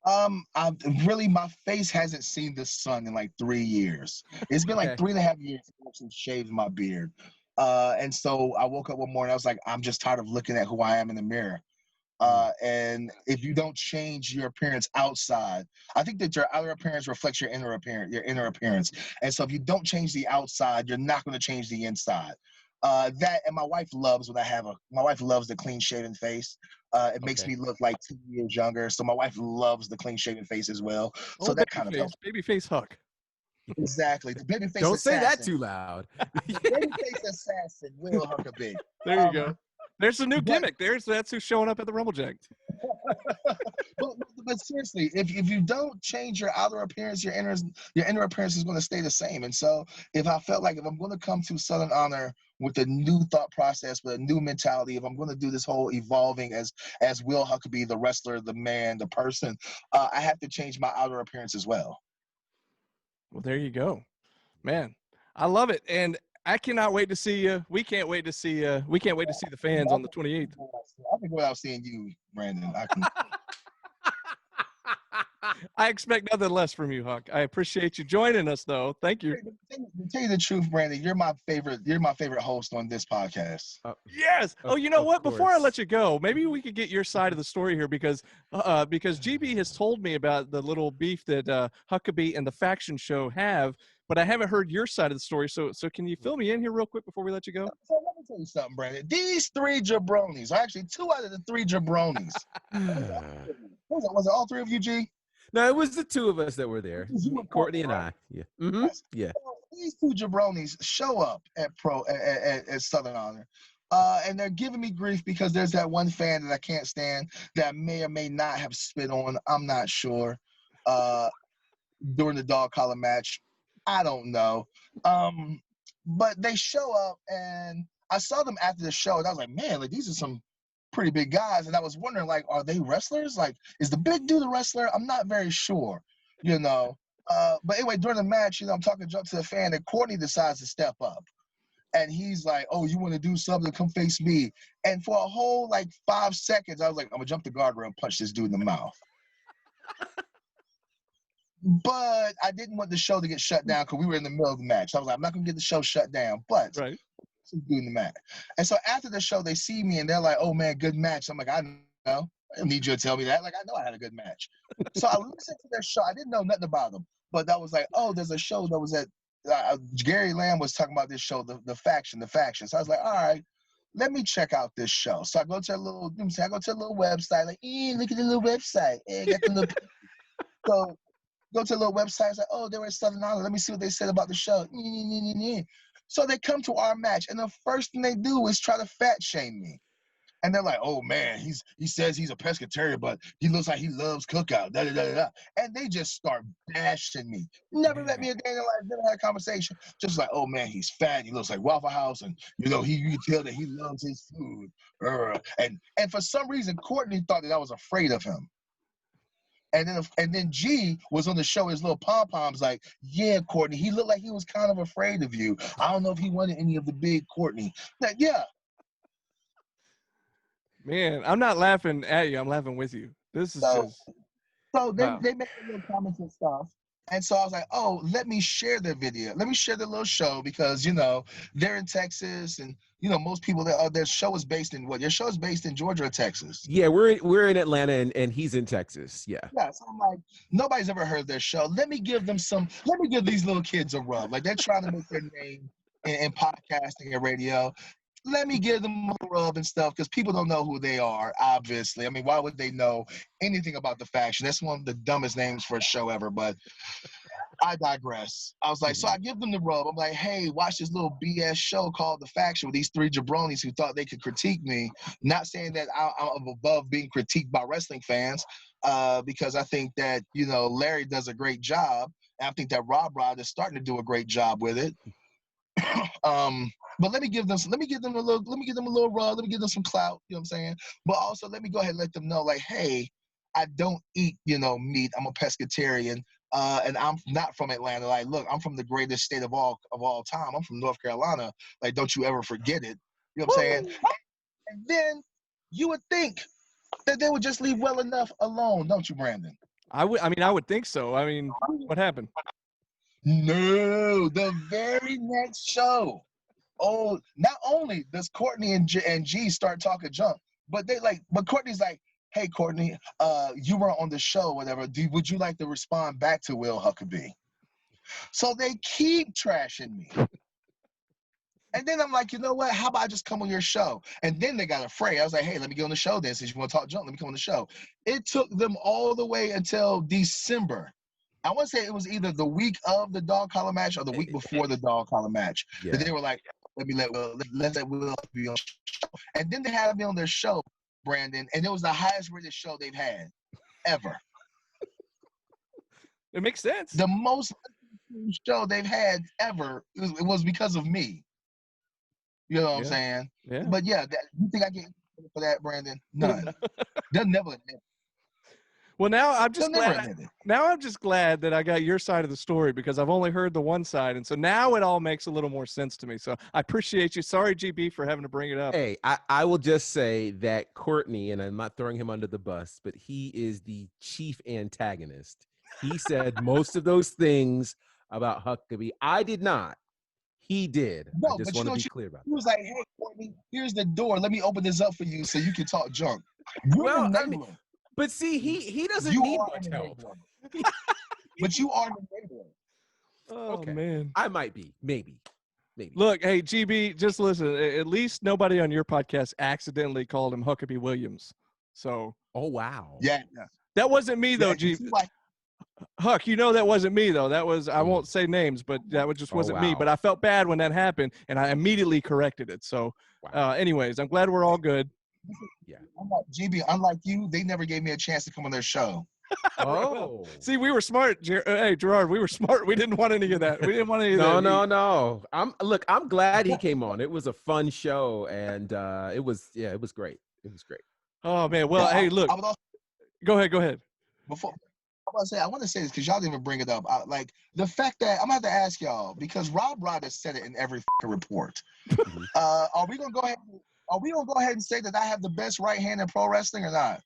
I really, my face hasn't seen the sun in like 3 years. It's been like Okay. 3.5 years since I actually shaved my beard. And so I woke up one morning, I was like, I'm just tired of looking at who I am in the mirror. And if you don't change your appearance outside, I think that your outer appearance reflects your inner appearance. And so if you don't change the outside, you're not going to change the inside. That and my wife loves the clean shaven face. It makes Okay. me look like 2 years younger. So my wife loves the clean shaven face as well. So Oh, that kind of helps. babyface Huck. Exactly. The baby face Don't say that assassin. too loud. Baby face assassin Will Huckabee. There you go. There's a new but- gimmick. That's who's showing up at the Rumble Jack. but seriously, if you don't change your outer appearance, your inner appearance is going to stay the same. And so, if I felt like if I'm going to come to Southern Honor with a new thought process, with a new mentality, if I'm going to do this whole evolving as Will Huckabee, the wrestler, the man, the person, I have to change my outer appearance as well. Well, there you go, man. I love it, and I cannot wait to see you. We can't wait to see. We can't wait to see the fans on the 28th. I can go out seeing you, Brandon. I can. I expect nothing less from you, Huck. I appreciate you joining us, though. Thank you. To tell you the truth, Brandon, you're my favorite. You're my favorite host on this podcast. Yes. Oh, you know Of what? Before I course. let you go, maybe we could get your side of the story here because GB has told me about the little beef that Huckabee and the Faction Show have, but I haven't heard your side of the story. So can you fill me in here real quick before we let you go? So let me tell you something, Brandon. These 3 jabronis, or actually 2 out of the 3 jabronis. Was it all 3 of you, G? No, it was the two of us that were there, You and Courtney and right? I. Yeah. Mm-hmm. Yeah. So these 2 jabronis show up at Southern Honor. And they're giving me grief because there's that one fan that I can't stand that may or may not have spit on. I'm not sure. During the dog collar match. I don't know. But they show up and I saw them after the show and I was like, man, like these are some pretty big guys. And I was wondering, like, are they wrestlers? Like, is the big dude a wrestler? I'm not very sure, you know. But anyway, during the match, I'm talking jump to the fan and Courtney decides to step up. And he's like, oh, you want to do something? Come face me. And for a whole, 5 seconds, I was like, I'm going to jump the guardrail and punch this dude in the mouth. But I didn't want the show to get shut down because we were in the middle of the match. So I was like, I'm not going to get the show shut down, but Right. doing the match. And so after the show, they see me and they're like, oh, man, good match. I'm like, I know. I don't need you to tell me that. Like, I know I had a good match. So I listened to their show. I didn't know nothing about them. But that was like, oh, there's a show that was at Gary Lamb was talking about this show, the faction. So I was like, all right, let me check out this show. So I go to a little website, like, look at the little website. Get the little so go to a little website. It's like, oh, they were at Southern Honor. Let me see what they said about the show. So they come to our match, and the first thing they do is try to fat shame me. And they're like, oh, man, he says he's a pescatarian, but he looks like he loves cookout. Da, da, da, da. And they just start bashing me. Never met me a day in their life, never had a conversation. Just like, oh, man, he's fat. He looks like Waffle House. And, you can tell that he loves his food. And for some reason, Courtney thought that I was afraid of him. And then G was on the show, his little pom-poms like, yeah, Courtney, he looked like he was kind of afraid of you. I don't know if he wanted any of the big Courtney. Like, yeah. Man, I'm not laughing at you. I'm laughing with you. This is just. So they Wow. made little comments and stuff. And so I was like, oh, let me share their video. Let me share their little show because, they're in Texas and, most people, their show is based in what? Your show is based in Georgia or Texas? Yeah, we're in Atlanta and he's in Texas. Yeah. Yeah, so I'm like, nobody's ever heard their show. Let me give these little kids a rub. Like, they're trying to make their name in podcasting and radio. Let me give them a rub and stuff because people don't know who they are, obviously. I mean, why would they know anything about the faction? That's one of the dumbest names for a show ever. But I digress. I was like, so I give them the rub. I'm like, hey, watch this little BS show called The Faction with these three jabronis who thought they could critique me. Not saying that I'm above being critiqued by wrestling fans, because I think that, you know, Larry does a great job. And I think that Rob Rod is starting to do a great job with it. But let me give them a little rub. Let me give them some clout. You know what I'm saying? But also let me go ahead and let them know, like, hey, I don't eat, you know, meat. I'm a pescatarian. And I'm not from Atlanta. Like, look, I'm from the greatest state of all time. I'm from North Carolina. Like, don't you ever forget it. You know what I'm saying? And then you would think that they would just leave well enough alone, don't you, Brandon? I would think so. I mean, what happened? No, the very next show. Oh, not only does Courtney and G start talking junk, but Courtney's like, hey, Courtney, you were on the show, whatever. Would you like to respond back to Will Huckabee? So they keep trashing me. And then I'm like, you know what? How about I just come on your show? And then they got afraid. I was like, hey, let me get on the show then. Since you want to talk junk, let me come on the show. It took them all the way until December. I want to say it was either the week of the dog collar match or the week before the dog collar match. Yeah. That they were like, let Will be on the show. And then they had me on their show, Brandon, and it was the highest rated show they've had ever. It makes sense. The most show they've had ever, it was because of me. You know what I'm saying? Yeah. But yeah, you think I get for that, Brandon? None. They'll never admit it. Well, now I'm just glad that I got your side of the story, because I've only heard the one side, and so now it all makes a little more sense to me. So I appreciate you. Sorry, GB, for having to bring it up. Hey, I will just say that Courtney, and I'm not throwing him under the bus, but he is the chief antagonist. He said most of those things about Huckabee. I did not. He did. No, I just want to be clear about that. He was like, hey, Courtney, here's the door. Let me open this up for you so you can talk junk. But see, he doesn't need much help. But you are the neighbor. Oh, okay. Man. I might be. Maybe. Look, hey, GB, just listen. At least nobody on your podcast accidentally called him Huckabee Williams. So. Oh, wow. Yeah. That wasn't me, though, GB. Huck, you know that wasn't me, though. That was, I won't say names, but that just wasn't me. But I felt bad when that happened, and I immediately corrected it. So, anyways, I'm glad we're all good. Yeah. GB, unlike you, they never gave me a chance to come on their show. Oh. See, we were smart. Hey, Gerard, we were smart. We didn't want any of that. We didn't want any of that. No. I'm glad he came on. It was a fun show, and it was great. It was great. Oh, man. Well, hey, look. Go ahead. I want to say this because y'all didn't even bring it up. Like the fact that I'm going to have to ask y'all, because Rob Rod has said it in every report. Are we going to go ahead and say that I have the best right hand in pro wrestling or not?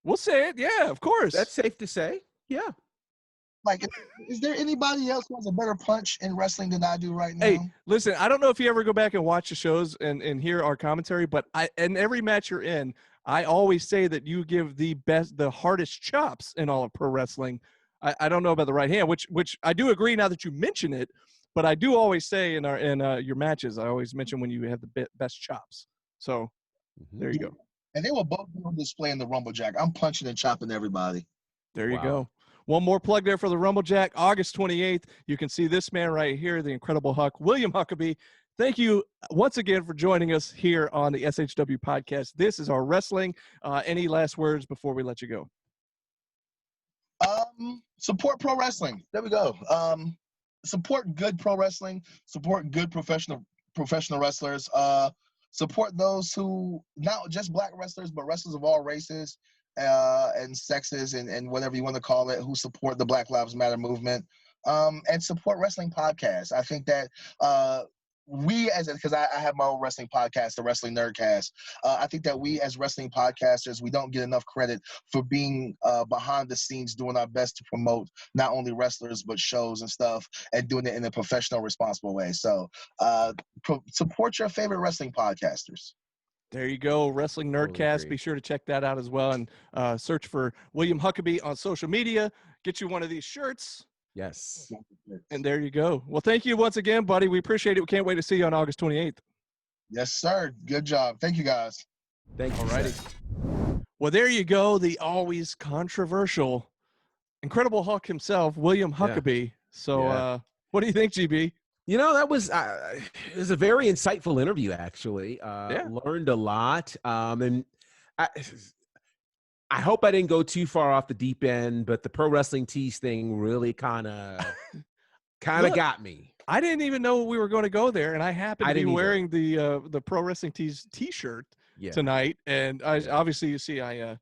We'll say it. Yeah, of course. That's safe to say. Yeah. Like, is there anybody else who has a better punch in wrestling than I do right now? Hey, listen, I don't know if you ever go back and watch the shows and hear our commentary, but in every match you're in, I always say that you give the hardest chops in all of pro wrestling. I don't know about the right hand, which I do agree now that you mention it, but I do always say in your matches, I always mention when you have the best chops. So there you go. And they will both be on display in the Rumble Jack. I'm punching and chopping everybody. There you go. One more plug there for the Rumble Jack, August 28th. You can see this man right here, the incredible Huck, William Huckabee. Thank you once again for joining us here on the SHW podcast. This is our wrestling. Any last words before we let you go? Support pro wrestling. There we go. Support good pro wrestling. Support good professional wrestlers. Support those who, not just black wrestlers, but wrestlers of all races and sexes and whatever you want to call it, who support the Black Lives Matter movement. And support wrestling podcasts. I think that because I have my own wrestling podcast, the Wrestling Nerdcast. I think that we as wrestling podcasters, we don't get enough credit for being behind the scenes, doing our best to promote not only wrestlers, but shows and stuff, and doing it in a professional, responsible way. So support your favorite wrestling podcasters. There you go, Wrestling Nerdcast. Be sure to check that out as well, and search for William Huckabee on social media. Get you one of these shirts. Yes. And there you go. Well, thank you once again, buddy. We appreciate it. We can't wait to see you on August 28th. Yes, sir. Good job. Thank you, guys. Thank you. Alrighty. Well, there you go. The always controversial, Incredible Hulk himself, William Huckabee. So what do you think, GB? That was it was a very insightful interview, actually. Learned a lot. And I hope I didn't go too far off the deep end, but the pro wrestling tees thing really kind of got me. I didn't even know we were going to go there, and I happened to be wearing the pro wrestling tees T-shirt tonight, and obviously you see I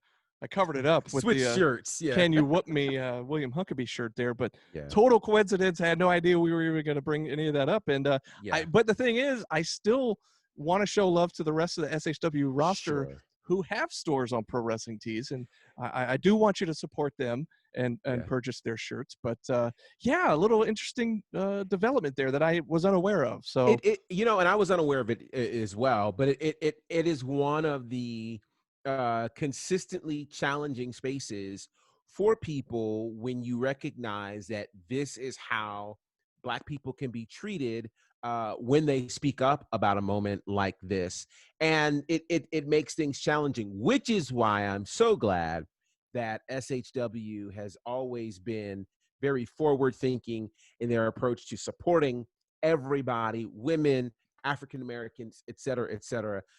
covered it up with Switch the shirts. Yeah. Can You Whoop Me William Huckabee shirt there, but total coincidence. I had no idea we were even going to bring any of that up, and but the thing is, I still want to show love to the rest of the SHW roster who have stores on Pro Wrestling Tees, and I do want you to support them and purchase their shirts. But a little interesting development there that I was unaware of. So and I was unaware of it as well. But it is one of the consistently challenging spaces for people when you recognize that this is how Black people can be treated when they speak up about a moment like this. And it makes things challenging, which is why I'm so glad that SHW has always been very forward thinking in their approach to supporting everybody, women, African Americans, et cetera,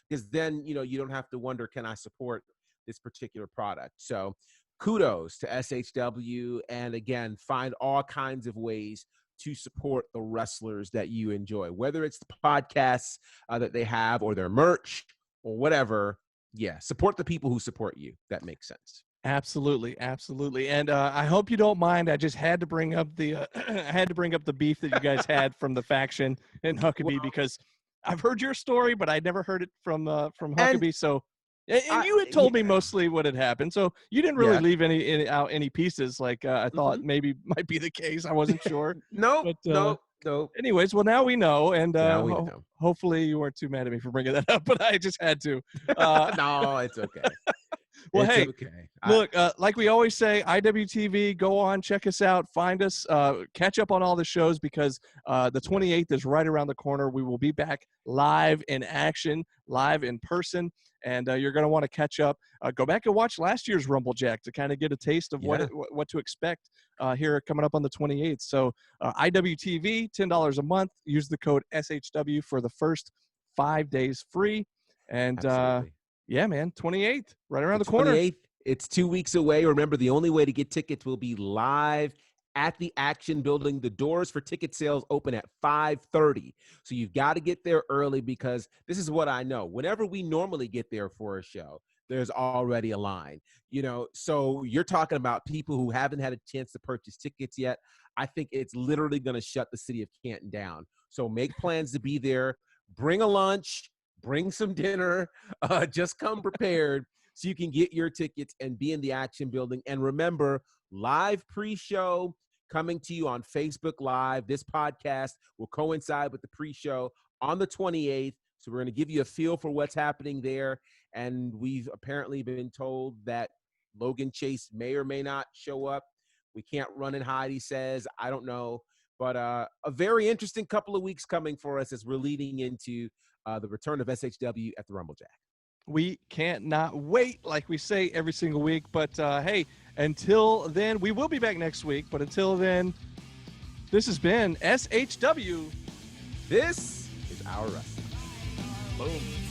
because then, you don't have to wonder, can I support this particular product? So kudos to SHW. And again, find all kinds of ways to support the wrestlers that you enjoy, whether it's the podcasts that they have or their merch or whatever. Yeah, support the people who support you. That makes sense. Absolutely. And I hope you don't mind. I just had to bring up the the beef that you guys had from the faction and Huckabee, because I've heard your story, but I never heard it from Huckabee. So, and you had told me mostly what had happened, so you didn't really leave any pieces. Like I thought maybe might be the case. I wasn't sure. No. Anyways, well, now we know, and now we know. Hopefully you weren't too mad at me for bringing that up, but I just had to. No, it's okay. Well, it's hey, okay. Look, like we always say, IWTV, go on, check us out, find us, catch up on all the shows, because the 28th is right around the corner. We will be back live in action, live in person, and you're going to want to catch up. Go back and watch last year's Rumble Jack to kind of get a taste of what to expect here coming up on the 28th. So IWTV, $10 a month. Use the code SHW for the first 5 days free. And yeah, man, 28th, right around the corner. 28th, it's 2 weeks away. Remember, the only way to get tickets will be live at the Action Building. The doors for ticket sales open at 5:30. So you've got to get there early, because this is what I know. Whenever we normally get there for a show, there's already a line. So you're talking about people who haven't had a chance to purchase tickets yet. I think it's literally going to shut the city of Canton down. So make plans to be there. Bring a lunch. Bring some dinner, just come prepared so you can get your tickets and be in the Action Building. And remember, live pre-show coming to you on Facebook Live. This podcast will coincide with the pre-show on the 28th. So we're going to give you a feel for what's happening there. And we've apparently been told that Logan Chase may or may not show up. We can't run and hide, he says. I don't know. But a very interesting couple of weeks coming for us as we're leading into the return of SHW at the Rumble Jack. We can't not wait, like we say every single week. But hey, until then, we will be back next week. But until then, this has been SHW. This is our wrestling. Boom.